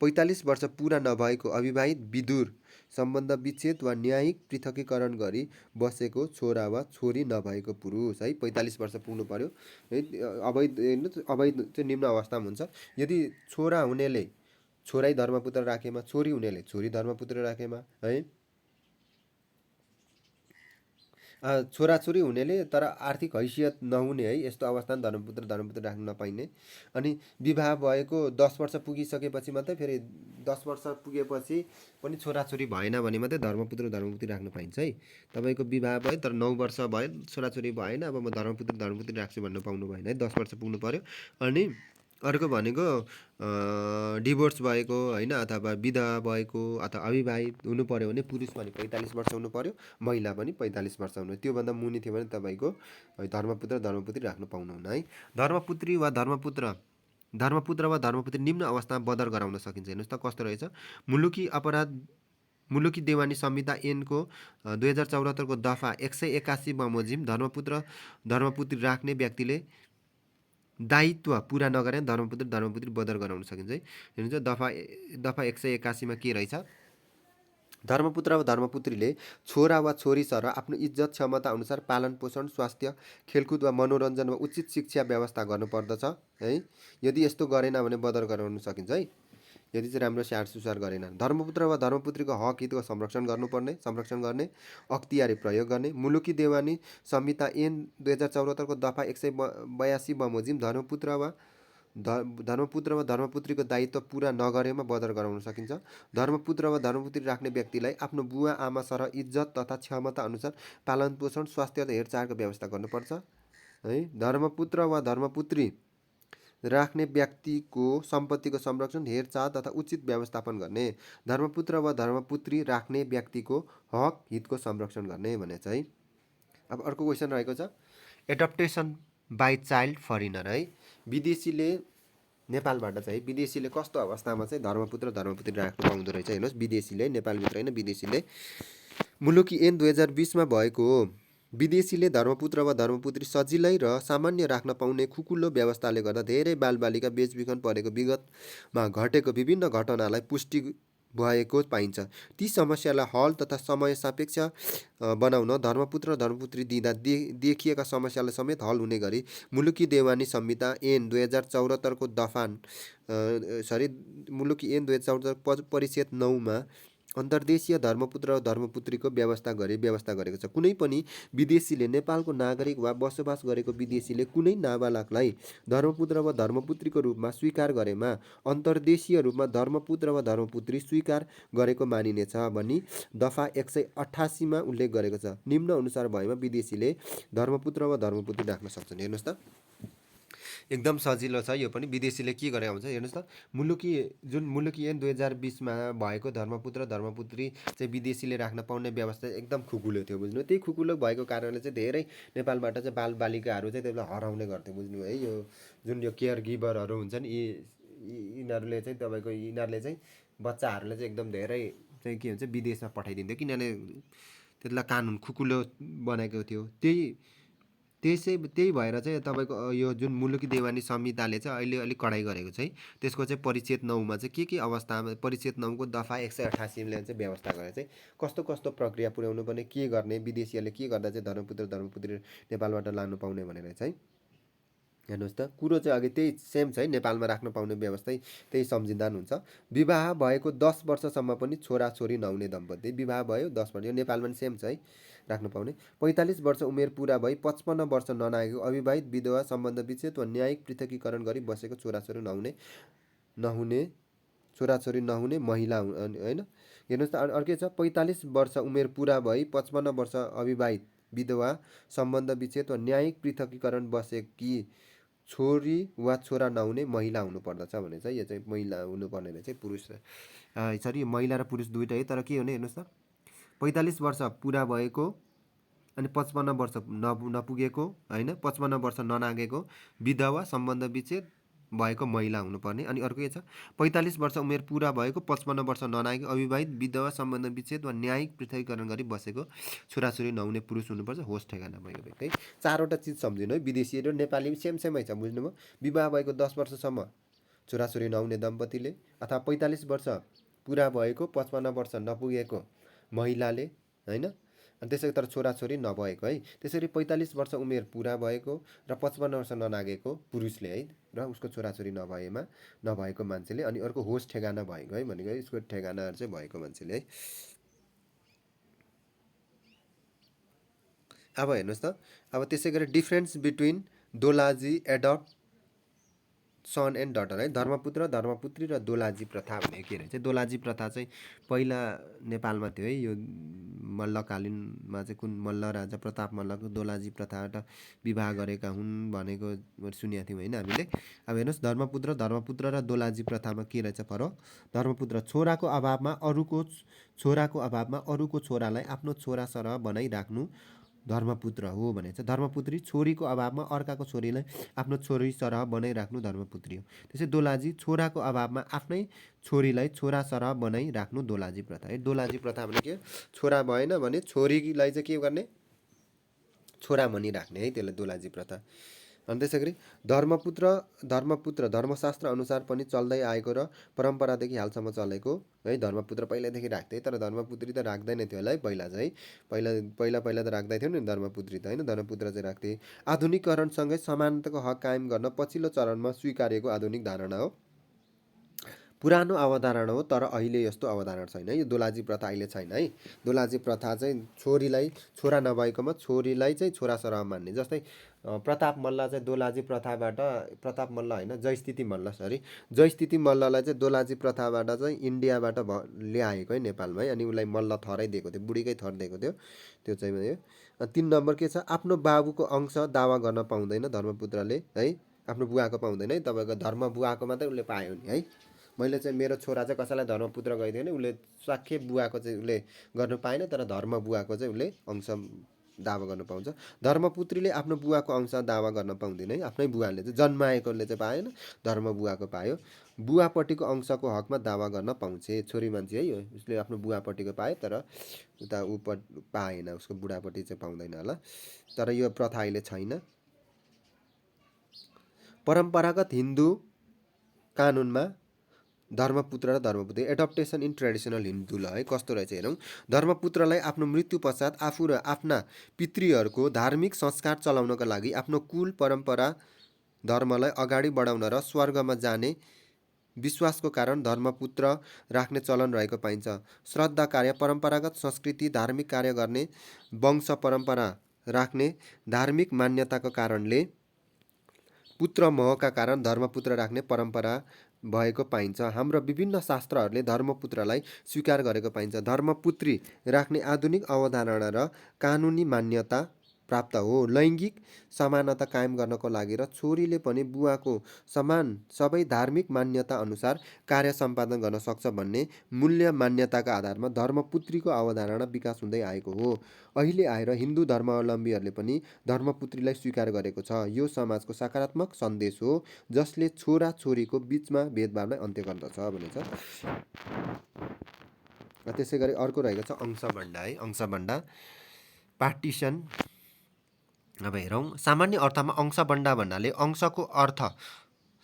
45 वर्ष पुरा नभएको अविवाहित विधुर सम्बन्ध विच्छेद वा न्यायिक पृथकीकरण गरी बसेको छोरा वा छोरी नभएको पुरुष है। 45 वर्ष पुग्नु पर्यो है। अवैध अवैध चाहिँ निम्न अवस्थामा हुन्छ। यदि छोरा हुनेले छोरै धर्मपुत्र राखेमा, छोरी हुनेले छोरी धर्मपुत्र राखेमा है। छोराछोरी हुनेले तर आर्थिक हैसियत नहुने है, यस्तो अवस्थामा धर्मपुत्र राख्न नपाइने। अनि विवाह भएको 10 वर्ष पुगिसकेपछि मात्रै, फेरि 10 वर्ष पुगेपछि पनि छोराछोरी भएन भने मात्रै धर्मपुत्री राख्न पाइन्छ है। तपाईँको विवाह भयो तर 9 वर्ष भयो, छोराछोरी भएन, अब म धर्मपुत्री राख्छु भन्न पाउनु भएन है, 10 वर्ष पुग्नु पर्यो। अनि अर्को भनेको डिभोर्स भएको होइन, अथवा विधवा भएको अथवा अविवाहित हुनु पर्यो भने पुरुष भने 45 वर्ष हुनु पर्यो, महिला पनि 45 वर्ष हुनु। त्योभन्दा मुनि थियो भने तपाईँको धर्मपुत्री राख्न पाउनुहुन्न है। धर्मपुत्री वा धर्मपुत्री निम्न अवस्थामा बदर गराउन सकिन्छ। हेर्नुहोस् त कस्तो रहेछ। मुलुकी देवानी संहिता ऐनको 2074 को दफा 181 बमोजिम धर्मपुत्री राख्ने व्यक्तिले दायित्व पुरा नगरे धर्मपुत्री बदर गराउन सकिन्छ है। हेर्नुहुन्छ दफा 181 मा के रहेछ। धर्मपुत्र वा धर्मपुत्रीले छोरा वा छोरी सर आफ्नो इज्जत क्षमता अनुसार पालन पोषण, स्वास्थ्य, खेलकुद वा मनोरञ्जन वा उचित शिक्षा व्यवस्था गर्नुपर्दछ है। यदि यस्तो गरेन भने बदर गराउन सकिन्छ है, यदि चाहिँ राम्रो स्याहार सुसार गरेन। धर्मपुत्र वा धर्मपुत्रीको हक हितको संरक्षण गर्ने, अख्तियारी प्रयोग गर्ने। मुलुकी देवानी संहिता ऐन 2074 को दफा 182 बमोजिम धर्मपुत्र वा धर्मपुत्रीको दायित्व पुरा नगरेमा बदर गराउन सकिन्छ। धर्मपुत्र वा धर्मपुत्री राख्ने व्यक्तिलाई आफ्नो बुवा आमा सर इज्जत तथा क्षमता अनुसार पालन पोषण, स्वास्थ्य र हेरचाहको व्यवस्था गर्नुपर्छ है। धर्मपुत्र वा धर्मपुत्री राख्ने व्यक्तिको सम्पत्तिको संरक्षण, हेरचाह तथा उचित व्यवस्थापन गर्ने। धर्मपुत्र वा धर्मपुत्री राख्ने व्यक्तिको हक हितको संरक्षण गर्ने भनेछ है। अब अर्को क्वेसन रहेको छ, एडप्टेसन बाई चाइल्ड फरेनर है। विदेशीले नेपालबाट चाहिँ विदेशीले कस्तो अवस्थामा चाहिँ धर्मपुत्री राख्नु पाउँदो रहेछ। हेर्नुहोस्, विदेशीले, नेपालभित्र होइन, विदेशीले मुलुकी ऐन 2020 मा भएको हो। विदेशीले धर्मपुत्र वा धर्मपुत्री सजिलै र सामान्य राख्न पाउने खुकुलो व्यवस्थाले गर्दा धेरै बालबालिका बेचबिखन परेको विगतमा घटेको विभिन्न घटनालाई पुष्टि भएको पाइन्छ। ती समस्यालाई हल तथा समय सापेक्ष बनाउन धर्मपुत्र र धर्मपुत्री दिँदा देखिएका समस्यालाई समेत हल हुने गरी मुलुकी देवानी संहिता ऐन 2074 को मुलुकी ऐन 2074 परिच्छेद 9 मा अन्तर्देशीय धर्मपुत्र र धर्मपुत्रीको व्यवस्था गरेको छ। कुनै पनि विदेशीले नेपालको नागरिक वा बसोबास गरेको विदेशीले कुनै नाबालकलाई धर्मपुत्र वा धर्मपुत्रीको रूपमा स्वीकार गरेमा अन्तर्देशीय रूपमा धर्मपुत्र वा धर्मपुत्री स्वीकार गरेको मानिनेछ भनी दफा 188 मा उल्लेख गरेको छ। निम्न अनुसार भएमा विदेशीले धर्मपुत्र वा धर्मपुत्री राख्न सक्छन्। हेर्नुहोस् त, एकदम सजिलो छ यो पनि। विदेशीले के गरेको हुन्छ हेर्नुहोस् त। मुलुकी ऐन 2020 मा भएको धर्मपुत्र धर्मपुत्री चाहिँ विदेशीले राख्न पाउने व्यवस्था एकदम खुकुलो थियो, बुझ्नु। त्यही खुकुलो भएको कारणले चाहिँ धेरै नेपालबाट चाहिँ बालबालिकाहरू चाहिँ त्यसलाई हराउने गर्थ्यो, बुझ्नु है। यो जुन यो केयर गिभरहरू हुन्छन्, यिनीहरूले चाहिँ बच्चाहरूलाई चाहिँ एकदम धेरै चाहिँ के हुन्छ विदेशमा पठाइदिन्थ्यो, किनभने त्यसलाई कानुन खुकुलो बनाएको थियो। त्यही भएर चाहिँ तपाईँको यो जुन मुलुकी देवानी संहिताले चाहिँ अहिले अलिक कडाइ गरेको छ है। त्यसको चाहिँ परिच्छेद 9 मा चाहिँ के अवस्थामा, परिच्छेद 9 को दफा 188 ले चाहिँ व्यवस्था गरेर चाहिँ कस्तो प्रक्रिया पुर्याउनु पर्ने, के गर्ने, विदेशीहरूले के गर्दा चाहिँ धर्मपुत्री नेपालबाट लानु पाउने भनेर चाहिँ। हेर्नुहोस् त, कुरो चाहिँ अघि त्यही सेम छ है। नेपालमा राख्न पाउने व्यवस्था त्यही संविधान हुन्छ। विवाह भएको 10 वर्षसम्म पनि छोराछोरी नहुने दम्पति, विवाह भयो 10 वर्ष, यो नेपालमा पनि सेम छ है, राख्न पाउने। 45 वर्ष उमेर पुरा भई 55 वर्ष ननागेको अविवाहित विधवा सम्बन्ध विच्छेद वा न्यायिक पृथकीकरण गरी बसेको छोराछोरी नहुने महिला होइन। हेर्नुहोस् त, अर्कै छ, 45 वर्ष उमेर पुरा भई 55 वर्ष अविवाहित विधवा सम्बन्ध विच्छेद वा न्यायिक पृथकीकरण बसेकी छोरी वा छोरा नहुने महिला हुनुपर्दछ भने चाहिँ यो चाहिँ महिला हुनुपर्ने रहेछ, पुरुष सरी महिला र पुरुष दुइटै। तर के हुने हेर्नुहोस् त, 45 वर्ष पुरा भएको अनि 55 वर्ष नपुगेको होइन, 55 वर्ष ननागेको विधवा सम्बन्ध विच्छेद भएको महिला हुनुपर्ने। अनि अर्को के छ, 45 वर्ष उमेर पुरा भएको 55 वर्ष ननागेको अविवाहित विधवा सम्बन्ध विच्छेद वा न्यायिक पृथकीकरण गरी बसेको छोराछोरी नहुने पुरुष हुनुपर्छ, होस ठेगाना भएको व्यक्ति। चारवटा चिज सम्झिनु है, विदेशी र नेपाली सेम सेमै छ, बुझ्नुभयो। विवाह भएको 10 वर्षसम्म छोराछोरी नहुने दम्पतिले, अथवा 45 वर्ष पुरा भएको 55 वर्ष नपुगेको महिलाले, होइन। अनि त्यसै तर छोराछोरी नभएको है। त्यसरी 45 वर्ष उमेर पुरा भएको र 55 वर्ष ननागेको पुरुषले है, र उसको छोराछोरी नभएको मान्छेले। अनि अर्को होस ठेगाना भएको है, भनेको है उसको ठेगानाहरू चाहिँ भएको मान्छेले है। अब हेर्नुहोस् त, अब त्यसै गरी डिफ्रेन्स बिट्विन दोलाजी एडप्ट सन एन्ड डटर है, धर्मपुत्र धर्मपुत्री र दोलाजी प्रथा भन्ने के रहेछ। दोलाजी प्रथा चाहिँ पहिला नेपालमा थियो है, यो मल्लकालीनमा चाहिँ कुन मल्ल राजा प्रताप मल्लको दोलाजी प्रथाबाट विवाह गरेका हुन् भनेको सुनेका थियौँ होइन हामीले। अब हेर्नुहोस्, धर्मपुत्र र दोलाजी प्रथामा के रहेछ फरक। धर्मपुत्र छोराको अभावमा अरूको छोरालाई आफ्नो छोरा सरह बनाइराख्नु धर्मपुत्र हो भनेको छ। धर्मपुत्री छोरीको अभावमा अर्काको छोरीलाई आफ्नो छोरी सरह बनाइराख्नु धर्मपुत्री हो। त्यसै दोलाजी छोराको अभावमा आफ्नै छोरीलाई छोरा सरह बनाइराख्नु दोलाजी प्रथा है। दोलाजी प्रथा भने के, छोरा भएन भने छोरीलाई चाहिँ के गर्ने, छोरा भनिराख्ने है, त्यसलाई दोलाजी प्रथा। अनि त्यसै गरी धर्मपुत्र धर्मशास्त्र अनुसार पनि चल्दै आएको र परम्परादेखि हालसम्म चलेको है। धर्मपुत्र पहिल्यैदेखि राख्थे, तर धर्मपुत्री त राख्दैन थियो होला है पहिला चाहिँ। पहिला त राख्दै थियो नि धर्मपुत्री त होइन, धर्मपुत्र चाहिँ राख्थे। आधुनिकीकरणसँगै समानताको हक कायम गर्न पछिल्लो चरणमा स्वीकारिएको आधुनिक धारणा हो, पुरानो अवधारणा हो, तर अहिले यस्तो अवधारणा छैन है। यो दोलाजी प्रथा अहिले छैन है। दोलाजी प्रथा चाहिँ छोरीलाई छोरा नभएकोमा छोरीलाई चाहिँ छोरा सरह मान्ने। जस्तै प्रताप मल्ल चाहिँ दोलाजी प्रथाबाट, प्रताप मल्ल होइन जयस्थिति मल्ल, जयस्थिति मल्ललाई चाहिँ दोलाजी प्रथाबाट चाहिँ इन्डियाबाट ल्याएको है नेपालमा है। अनि उसलाई मल्ल थरै दिएको थियो, बुढीकै थर दिएको थियो, त्यो चाहिँ। 3 नम्बर के छ, आफ्नो बाबुको अंश दावा गर्न पाउँदैन धर्मपुत्रले है, आफ्नो बुवाको पाउँदैन है। तपाईँको धर्म बुवाको मात्रै उसले पायो नि है। मैले चाहिँ मेरो छोरा चाहिँ कसैलाई धर्मपुत्र गइदियो भने उसले साख्य बुवाको चाहिँ उसले गर्नु पाएन, तर धर्म बुवाको चाहिँ उसले अंश दावा गर्न पाउँछ। धर्मपुत्रीले आफ्नो बुवाको अंश दावा गर्न पाउँदैन है, आफ्नै बुवाले चाहिँ जन्माएकोले चाहिँ पाएन, धर्म बुवाको पायो। बुवापट्टिको अंशको हकमा दावा गर्न पाउँछ छोरी मान्छे है, यो उसले आफ्नो बुवापट्टिको पायो, तर उता पाएन, उसको बुढापट्टि चाहिँ पाउँदैन होला। तर यो प्रथा अहिले छैन। परम्परागत हिन्दू कानुनमा धर्मपुत्र र धर्मपुत्री, एडप्टेसन इन ट्रेडिसनल हिन्दू ल है, कस्तो रहेछ हेरौँ। धर्मपुत्रलाई आफ्नो मृत्यु पश्चात आफू र आफ्ना पितृहरूको धार्मिक संस्कार चलाउनका लागि आफ्नो कुल परम्परा धर्मलाई अगाडि बढाउन र स्वर्गमा जाने विश्वासको कारण धर्मपुत्र राख्ने चलन रहेको पाइन्छ। श्रद्धा कार्य, परम्परागत संस्कृति, धार्मिक कार्य गर्ने, वंश परम्परा राख्ने धार्मिक मान्यताको कारणले पुत्र मोहका कारण धर्मपुत्र राख्ने परम्परा भएको पाइन्छ। हाम्रो विभिन्न शास्त्रहरूले धर्मपुत्रलाई स्वीकार गरेको पाइन्छ। धर्मपुत्री राख्ने आधुनिक अवधारणा र कानुनी मान्यता प्राप्त हो। लैङ्गिक समानता कायम गर्नको लागि र छोरीले पनि बुवाको समान सबै धार्मिक मान्यता अनुसार कार्य सम्पादन गर्न सक्छ भन्ने मूल्य मान्यताका आधारमा धर्मपुत्रीको अवधारणा विकास हुँदै आएको हो। अहिले आएर हिन्दू धर्मावलम्बीहरूले पनि धर्मपुत्रीलाई स्वीकार गरेको छ। यो समाजको सकारात्मक सन्देश हो जसले छोरा छोरीको बीचमा भेदभावलाई अन्त्य गर्दछ भनेछ। त्यसै गरी अर्को रहेको छ अंशबन्डा है, अंशबन्डा पार्टिसन। अब हेरौँ, सामान्य अर्थमा अंशबन्डा भन्नाले अंशको अर्थ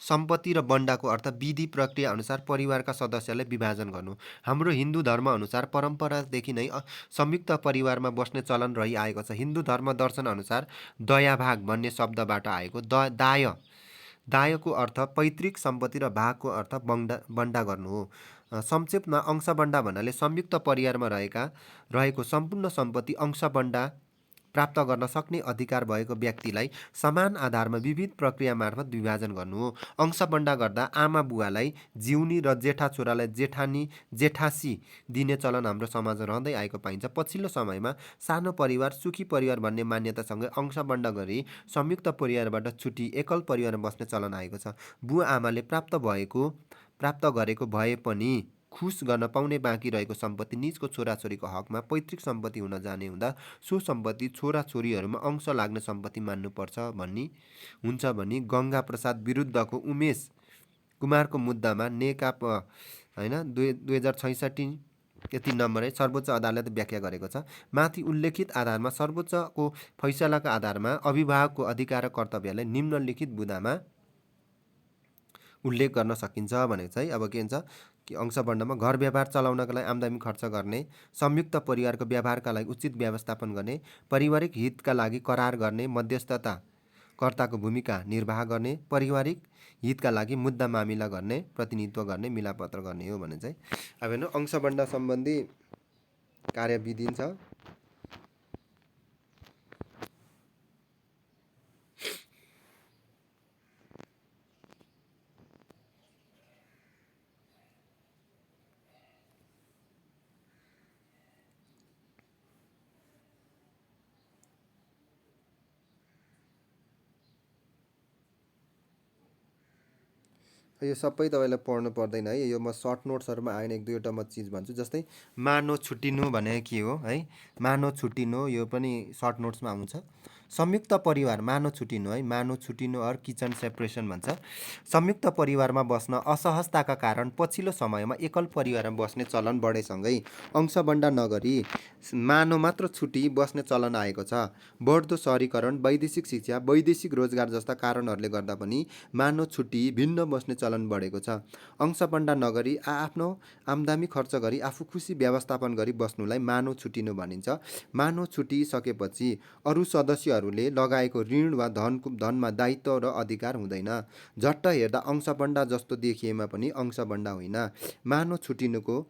सम्पत्ति र बन्डाको अर्थ विधि प्रक्रिया अनुसार परिवारका सदस्यलाई विभाजन गर्नु। हाम्रो हिन्दू धर्म अनुसार परम्परादेखि नै संयुक्त परिवारमा बस्ने चलन रहिआएको छ। हिन्दू धर्म दर्शन अनुसार दयाभाग भन्ने शब्दबाट आएको। दायको अर्थ पैतृक सम्पत्ति र भागको अर्थ बन्डा गर्नु हो। संक्षेपमा अंशबन्डा भन्नाले संयुक्त परिवारमा रहेको सम्पूर्ण सम्पत्ति अंशबन्डा प्राप्त गर्न सक्ने अधिकार भएको व्यक्तिलाई समान आधारमा विविध प्रक्रिया मार्फत विभाजन गर्नु हो। अंशबन्डा गर्दा आमा बुवालाई जिउनी र जेठा छोरालाई जेठासी दिने चलन हाम्रो समाजमा रहँदै आएको पाइन्छ। पछिल्लो समयमा सानो परिवार सुखी परिवार भन्ने मान्यतासँगै अंशबन्डा गरी संयुक्त परिवारबाट छुटी एकल परिवारमा बस्ने चलन आएको छ। बुवा आमाले प्राप्त गरेको भए पनि खुस गर्न पाउने बाँकी रहेको सम्पत्ति निजको छोराछोरीको हकमा पैतृक सम्पत्ति हुन जाने हुँदा सो सम्पत्ति छोराछोरीहरूमा अंश लाग्ने सम्पत्ति मान्नुपर्छ हुन्छ भनी गङ्गा प्रसाद विरुद्धको उमेश कुमारको मुद्दामा नेकपा होइन 2066 यति नम्बर है सर्वोच्च अदालतले व्याख्या गरेको छ। माथि उल्लेखित आधारमा सर्वोच्चको फैसलाको आधारमा अभिभावकको अधिकार र कर्तव्यलाई निम्नलिखित बुँदामा उल्लेख गर्न सकिन्छ भनेको चाहिँ अब के हुन्छ कि अंशबन्धमा घर व्यवहार चलाउनका लागि आम्दानी खर्च गर्ने, संयुक्त परिवारको व्यवहारका लागि उचित व्यवस्थापन गर्ने, पारिवारिक हितका लागि करार गर्ने, मध्यस्थता कर्ताको भूमिका निर्वाह गर्ने, पारिवारिक हितका लागि मुद्दा मामिला गर्ने, प्रतिनिधित्व गर्ने, मिलापत्र गर्ने हो भने चाहिँ अब हेर्नु अंशबन्ध सम्बन्धी कार्यविधि छ। यो सबै तपाईँलाई पढ्नु पर्दैन है, यो म सर्ट नोट्सहरूमा आएन एक दुईवटा म चिज भन्छु। जस्तै मानो छुट्टिनु भने के हो है, मानो छुट्टिनु यो पनि सर्ट नोट्समा आउँछ। संयुक्त परिवार मानो छुट्टिनु है, मानो छुट्टिनु अर किचन सेपरेसन भन्छ। संयुक्त परिवारमा बस्न असहजताका कारण पछिल्लो समयमा एकल परिवारमा बस्ने चलन बढेसँगै अंशबन्ध नगरी मानो मात्र छुट्टी बस्ने चलन आएको छ। बढ्दो सहरीकरण, वैदेशिक शिक्षा, वैदेशिक रोजगार जस्ता कारणहरूले गर्दा पनि मानो छुट्टी भिन्न बस्ने चलन बढेको छ। अंशबन्ध नगरी आफ्नो आम्दानी खर्च गरी आफू खुसी व्यवस्थापन गरी बस्नुलाई मानो छुट्टिनु भनिन्छ। मानो छुट्टिसकेपछि अरू सदस्यहरूले लगाएको ऋण वा धनमा दायित्व र अधिकार हुँदैन। झट्ट हेर्दा अंशबन्ध जस्तो देखिएमा पनि अंशबन्ध होइन। मानो छुट्टिएको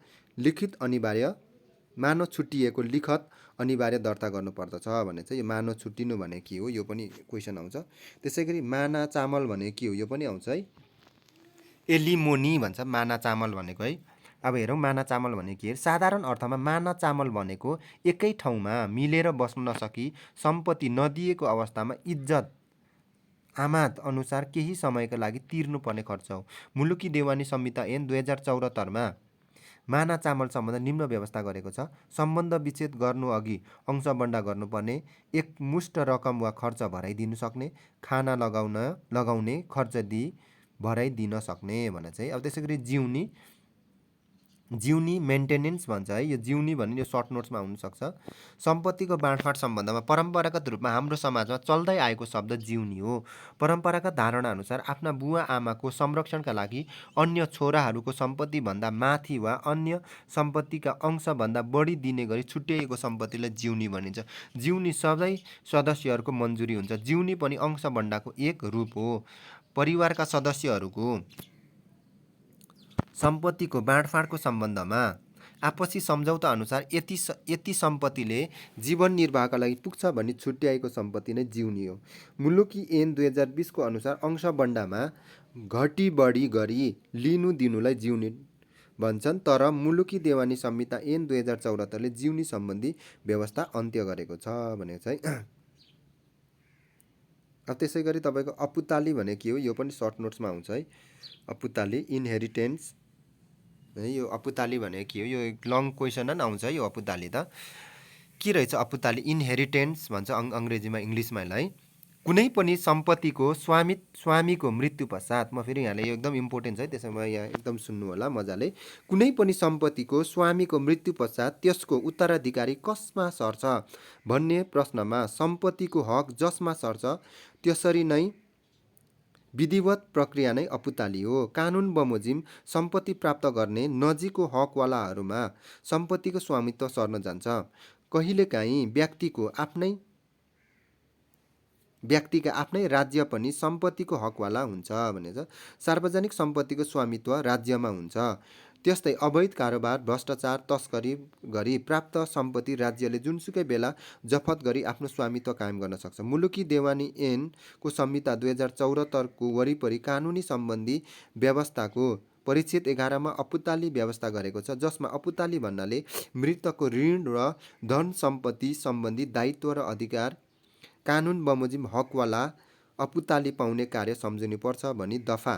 लिखत अनिवार्य दर्ता गर्नुपर्दछ भने चाहिँ यो मानो छुट्टिनु भने के हो यो पनि क्वेसन आउँछ। त्यसै गरी माना चामल भने के हो यो पनि आउँछ है। एलिमोनी भन्छ माना चामल भनेको है। अब हेरौँ माना चामल भने के, साधारण अर्थमा माना चामल भनेको एकै ठाउँमा मिलेर बस्न नसकी सम्पत्ति नदिएको अवस्थामा इज्जत आमाद अनुसार केही समयका लागि तिर्नुपर्ने खर्च हो। मुलुकी देवानी संहिता ऐन 2074मा माना चामल सम्बन्ध निम्न व्यवस्था गरेको छ। सम्बन्ध विच्छेद गर्नु अघि अंशबन्ध गर्नुपर्ने, एकमुष्ट रकम वा खर्च भराइदिनु सक्ने, खाना लगाउने खर्च भराइदिन सक्ने भने चाहिँ। अब त्यसै गरी जिउनी मेन्टेनेन्स भन्छ है। यो जिउनी भन्ने यो सर्ट नोट्समा हुनसक्छ। सम्पत्तिको बाँडफाँड सम्बन्धमा परम्परागत रूपमा हाम्रो समाजमा चल्दै आएको शब्द जिउनी हो। परम्परागत धारणा अनुसार आफ्ना बुवा आमाको संरक्षणका लागि अन्य छोराहरूको सम्पत्तिभन्दा माथि वा अन्य सम्पत्तिका अंशभन्दा बढी दिने गरी छुट्याइएको सम्पत्तिलाई जिउनी भनिन्छ। जिउनी सबै सदस्यहरूको मन्जुरी हुन्छ। जिउनी पनि अंशबन्धको एक रूप हो। परिवारका सदस्यहरूको सम्पत्तिको बाँडफाँडको सम्बन्धमा आपसी सम्झौता अनुसार यति सम्पत्तिले जीवन निर्वाहका लागि पुग्छ भनी छुट्याएको सम्पत्ति नै जिउनी हो। मुलुकी ऐन 2020 को अनुसार अंशबन्धमा घटी बढी गरी लिनु दिनुलाई जिउनी भन्छन्। तर मुलुकी देवानी संहिता ऐन 2074ले जिउनी सम्बन्धी व्यवस्था अन्त्य गरेको छ भने चाहिँ। अब त्यसै गरी तपाईँको अपुताली भने के हो यो पनि सर्ट नोट्समा आउँछ है। अपुताली इनहेरिटेन्स है। यो अपुताली भने के हो यो लङ क्वेसन आउँछ है। यो अपुताली त के रहेछ अपुताली इनहेरिटेन्स भन्छ अङ्ग्रेजीमा इङ्ग्लिसमा यसलाई। कुनै पनि सम्पत्तिको स्वामीको मृत्यु पश्चात, म फेरि यहाँले यो एकदम इम्पोर्टेन्ट छ है त्यसैमा यहाँ एकदम सुन्नु होला मजाले। कुनै पनि सम्पत्तिको स्वामीको मृत्यु पश्चात त्यसको उत्तराधिकारी कसमा सर्छ भन्ने प्रश्नमा सम्पत्तिको हक जसमा सर्छ त्यसरी नै विधिवत प्रक्रिया नै अपुताली हो। कानुन बमोजिम सम्पत्ति प्राप्त गर्ने नजिकको हकवालाहरूमा सम्पत्तिको स्वामित्व सर्न जान्छ। कहिलेकाहीँ व्यक्तिका आफ्नै राज्य पनि सम्पत्तिको हकवाला हुन्छ भनेछ। सार्वजनिक सम्पत्तिको स्वामित्व राज्यमा हुन्छ। त्यस्तै अवैध कारोबार, भ्रष्टाचार, तस्करी गरी प्राप्त सम्पत्ति राज्यले जुनसुकै बेला जफत गरी आफ्नो स्वामित्व कायम गर्न सक्छ। मुलुकी देवानी ऐन को संहिता 2074 को वरिपरि कानुनी सम्बन्धी व्यवस्थाको परिच्छेद 11 मा अपुताली व्यवस्था गरेको छ। जसमा अपुताली भन्नाले मृतकको ऋण र धन सम्पत्ति सम्बन्धी दायित्व र अधिकार कानुन बमोजिम हकवाला अपुताली पाउने कार्य सम्झिनुपर्छ भनी दफा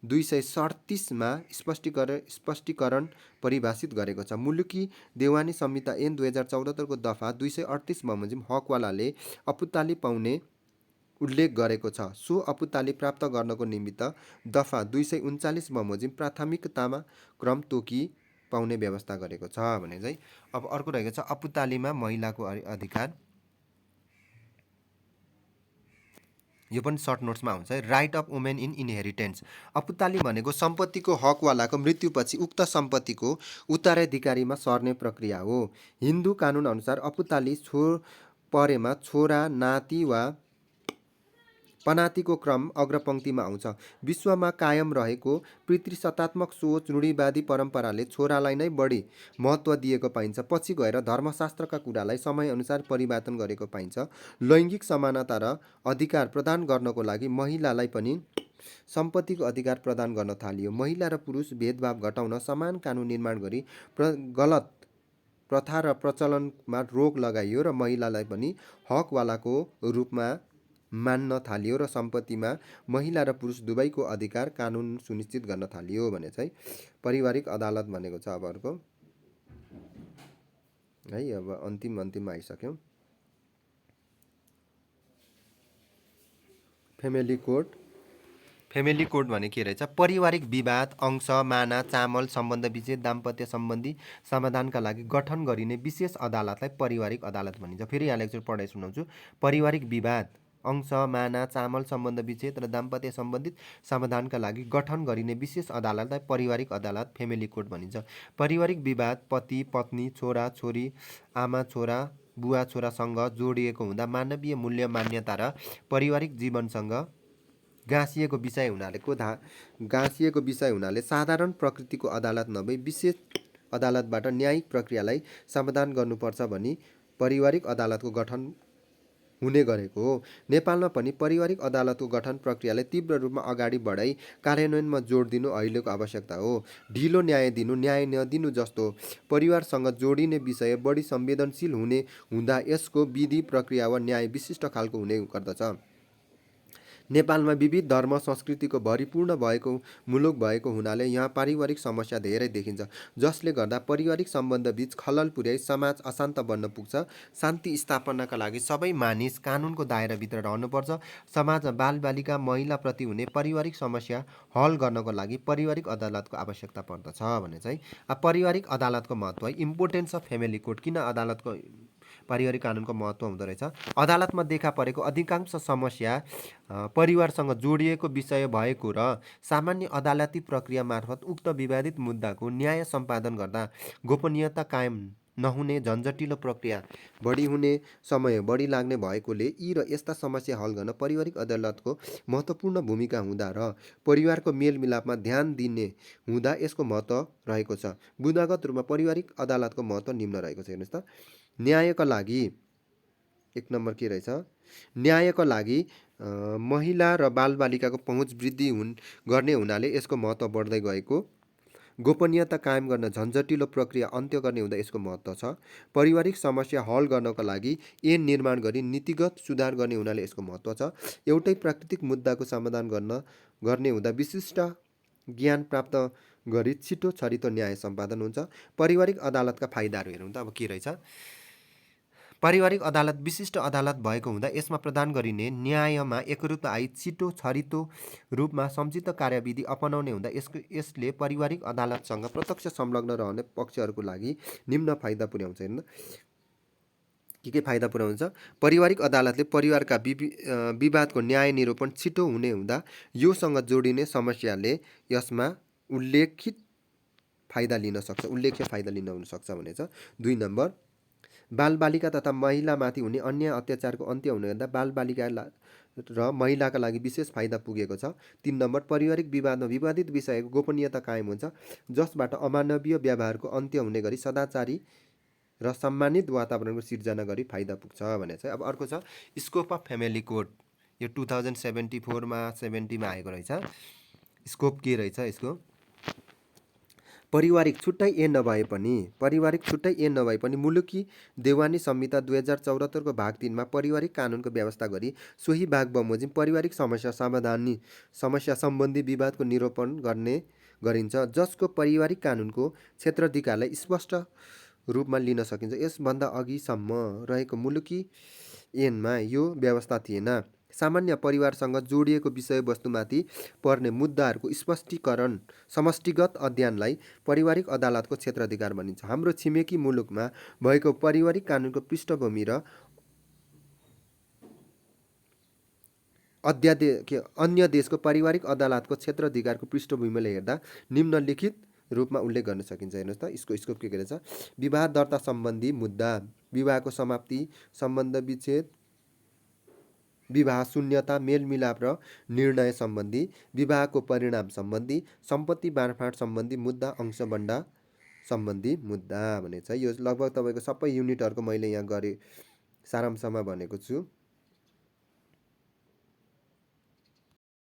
237 मा स्पष्टीकरण परिभाषित गरेको छ। मुलुकी देवानी संहिता ऐन 2074 को दफा 238 बमोजिम हकवालाले अपुताली पाउने उल्लेख गरेको छ। सो अपुताली प्राप्त गर्नको निमित्त दफा 239 बमोजिम प्राथमिकतामा क्रम तोकी पाउने व्यवस्था गरेको छ भने चाहिँ अब अर्को रहेको छ अपुतालीमा महिलाको अधिकार। यो पनि सर्ट नोट्समा हुन्छ है। Right of women in inheritance. अपुताली भनेको सम्पत्तिको हकवालाको मृत्युपछि उक्त सम्पत्तिको उत्तराधिकारीमा सर्ने प्रक्रिया हो। हिन्दू कानुन अनुसार अपुताली परेमा छोरा, नाति वा पनातिको क्रम अग्रपङ्क्तिमा आउँछ। विश्वमा कायम रहेको पितृसत्तात्मक सोच, रूढिवादी परम्पराले छोरालाई नै बढी महत्त्व दिएको पाइन्छ। पछि गएर धर्मशास्त्रका कुरालाई समयअनुसार परिवर्तन गरेको पाइन्छ। लैङ्गिक समानता र अधिकार प्रदान गर्नको लागि महिलालाई पनि सम्पत्तिको अधिकार प्रदान गर्न थालियो। महिला र पुरुष भेदभाव घटाउन समान कानुन निर्माण गरी गलत प्रथा र प्रचलनमा रोक लगाइयो र महिलालाई पनि हकवालाको रूपमा मान्न थालियो र सम्पत्तिमा महिला र पुरुष दुवैको अधिकार कानुन सुनिश्चित गर्न थालियो भने चाहिँ पारिवारिक अदालत भनेको छ। अब अर्को है, अब अन्तिममा आइसक्यौँ। Family code. फ्यामिली कोड भने के रहेछ? पारिवारिक विवाद, अंश, माना, चामल सम्बन्ध विच्छेद, दाम्पत्य सम्बन्धी समाधानका लागि गठन गरिने विशेष अदालतलाई पारिवारिक अदालत भनिन्छ। फेरि यहाँ लेक्चर पढाइ सुनाउँछु। पारिवारिक विवाद, अंश, माना, चामल सम्बन्ध विच्छेद र दाम्पत्य सम्बन्धित समाधानका लागि गठन गरिने विशेष अदालतलाई पारिवारिक अदालत फ्यामिली कोड भनिन्छ। पारिवारिक विवाद पति पत्नी, छोरा छोरी, आमा छोरा, बुवा छोरासँग जोडिएको हुँदा मानवीय मूल्य, मान्यता र पारिवारिक जीवनसँग गाँसिएको विषय हुनाले साधारण प्रकृतिको अदालत नभई विशेष अदालतबाट न्यायिक प्रक्रियालाई समाधान गर्नुपर्छ भनी पारिवारिक अदालतको गठन हुने गरेको हो। नेपालमा पनि पारिवारिक अदालतको गठन प्रक्रियालाई तीव्र रूपमा अगाडि बढाई कार्यान्वयनमा जोड दिनु अहिलेको आवश्यकता हो। ढिलो न्याय दिनु, न्याय नदिनु जस्तो परिवारसँग जोडिने विषय बढी संवेदनशील हुँदा यसको विधि प्रक्रिया वा न्याय विशिष्ट खालको हुने गर्दछ। नेपालमा विविध धर्म संस्कृतिको भरिपूर्ण भएको मुलुक भएको हुनाले यहाँ पारिवारिक समस्या धेरै देखिन्छ, जसले गर्दा पारिवारिक सम्बन्धबीच खलल पुर्याई समाज अशान्त बन्न पुग्छ। शान्ति स्थापनाका लागि सबै मानिस कानुनको दायराभित्र रहनुपर्छ। समाजमा बालबालिका, महिलाप्रति हुने पारिवारिक समस्या हल गर्नको लागि पारिवारिक अदालतको आवश्यकता पर्दछ भने चाहिँ अब पारिवारिक अदालतको महत्त्व, इम्पोर्टेन्स अफ फ्यामिली कोड। किन अदालतको पारिवारिक कानुनको महत्त्व हुँदो रहेछ? अदालतमा देखा परेको अधिकांश समस्या परिवारसँग जोडिएको विषय भएको र सामान्य अदालती प्रक्रिया मार्फत उक्त विवादित मुद्दाको न्याय सम्पादन गर्दा गोपनीयता कायम नहुने, झन्झटिलो प्रक्रिया बढी हुने, समय बढी लाग्ने भएकोले यी र यस्ता समस्या हल गर्न पारिवारिक अदालतको महत्त्वपूर्ण भूमिका हुँदा र परिवारको मेलमिलापमा ध्यान दिने हुँदा यसको महत्त्व रहेको छ। बुँदागत रूपमा पारिवारिक अदालतको महत्त्व निम्न रहेको छ। हेर्नुहोस् त, न्यायका लागि 1 नम्बर के रहेछ? न्यायका लागि महिला र बालबालिकाको पहुँच वृद्धि गर्ने हुनाले यसको महत्त्व बढ्दै गएको। गोपनीयता कायम गर्न, झन्झटिलो प्रक्रिया अन्त्य गर्ने हुँदा यसको महत्त्व छ। पारिवारिक समस्या हल गर्नको लागि ऐन निर्माण गरी नीतिगत सुधार गर्ने हुनाले यसको महत्त्व छ। एउटै प्राकृतिक मुद्दाको समाधान गर्ने हुँदा विशिष्ट ज्ञान प्राप्त गरी छिटो छरितो न्याय सम्पादन हुन्छ। पारिवारिक अदालतका फाइदाहरू हेरौँ त। अब के रहेछ? पारिवारिक अदालत विशिष्ट अदालत भएको हुँदा यसमा प्रदान गरिने न्यायमा एकरूपता आई छिटो छरितो रूपमा संक्षिप्त कार्यविधि अपनाउने हुँदा यसले पारिवारिक अदालतसँग प्रत्यक्ष संलग्न रहने पक्षहरूको लागि निम्न फाइदा पुर्याउँछ। हेर्नु के फाइदा पुर्याउँछ? पारिवारिक अदालतले परिवारका विवादको न्याय निरूपण छिटो हुने हुँदा योसँग जोडिने समस्याले यसमा उल्लेख्य फाइदा लिन सक्छ भनेछ। 2 नम्बर, बालबालिका तथा महिलामाथि हुने अन्याय अत्याचारको अन्त्य हुने हुँदा बालबालिका र महिलाका लागि विशेष फाइदा पुगेको छ। 3 नम्बर, पारिवारिक विवादमा विवादित विषयको गोपनीयता कायम हुन्छ, जसबाट अमानवीय व्यवहारको अन्त्य हुने गरी सदाचारी र सम्मानित वातावरणको सिर्जना गरी फाइदा पुग्छ भने चाहिँ। अब अर्को छ स्कोप अफ फ्यामिली कोड। यो 2074 मा 70 मा आएको रहेछ। स्कोप के रहेछ यसको? पारिवारिक छुट्टै ऐन नभए पनि मुलुकी देवानी संहिता 2074 को भाग 3 मा पारिवारिक कानुनको व्यवस्था गरी सोही भाग बमोजिम पारिवारिक समस्या सम्बन्धी विवादको निरूपण गर्ने गरिन्छ, जसको पारिवारिक कानुनको क्षेत्राधिकारलाई स्पष्ट रूपमा लिन सकिन्छ। यसभन्दा अघिसम्म रहेको मुलुकी ऐनमा यो व्यवस्था थिएन। सामान्य परिवारसँग जोडिएको विषयवस्तुमाथि पर्ने मुद्दाहरूको समष्टिगत अध्ययनलाई पारिवारिक अदालतको क्षेत्राधिकार भनिन्छ। हाम्रो छिमेकी मुलुकमा भएको पारिवारिक कानुनको पृष्ठभूमि र अन्य देशको पारिवारिक अदालतको क्षेत्राधिकारको पृष्ठभूमिले हेर्दा निम्नलिखित रूपमा उल्लेख गर्न सकिन्छ। हेर्नुहोस् त, यसको स्कोप के रहेछ। विवाह दर्ता सम्बन्धी मुद्दा, विवाहको समाप्ति, सम्बन्ध विच्छेद, विवाह शून्यता, मेलमिलाप र निर्णय सम्बन्धी, विवाहको परिणाम सम्बन्धी, सम्पत्ति बाँडफाँड सम्बन्धी मुद्दा, अंशबन्डा सम्बन्धी मुद्दा भनेछ। यो लगभग तपाईँको सबै युनिटहरूको मैले यहाँ सारांशमा भनेको छु।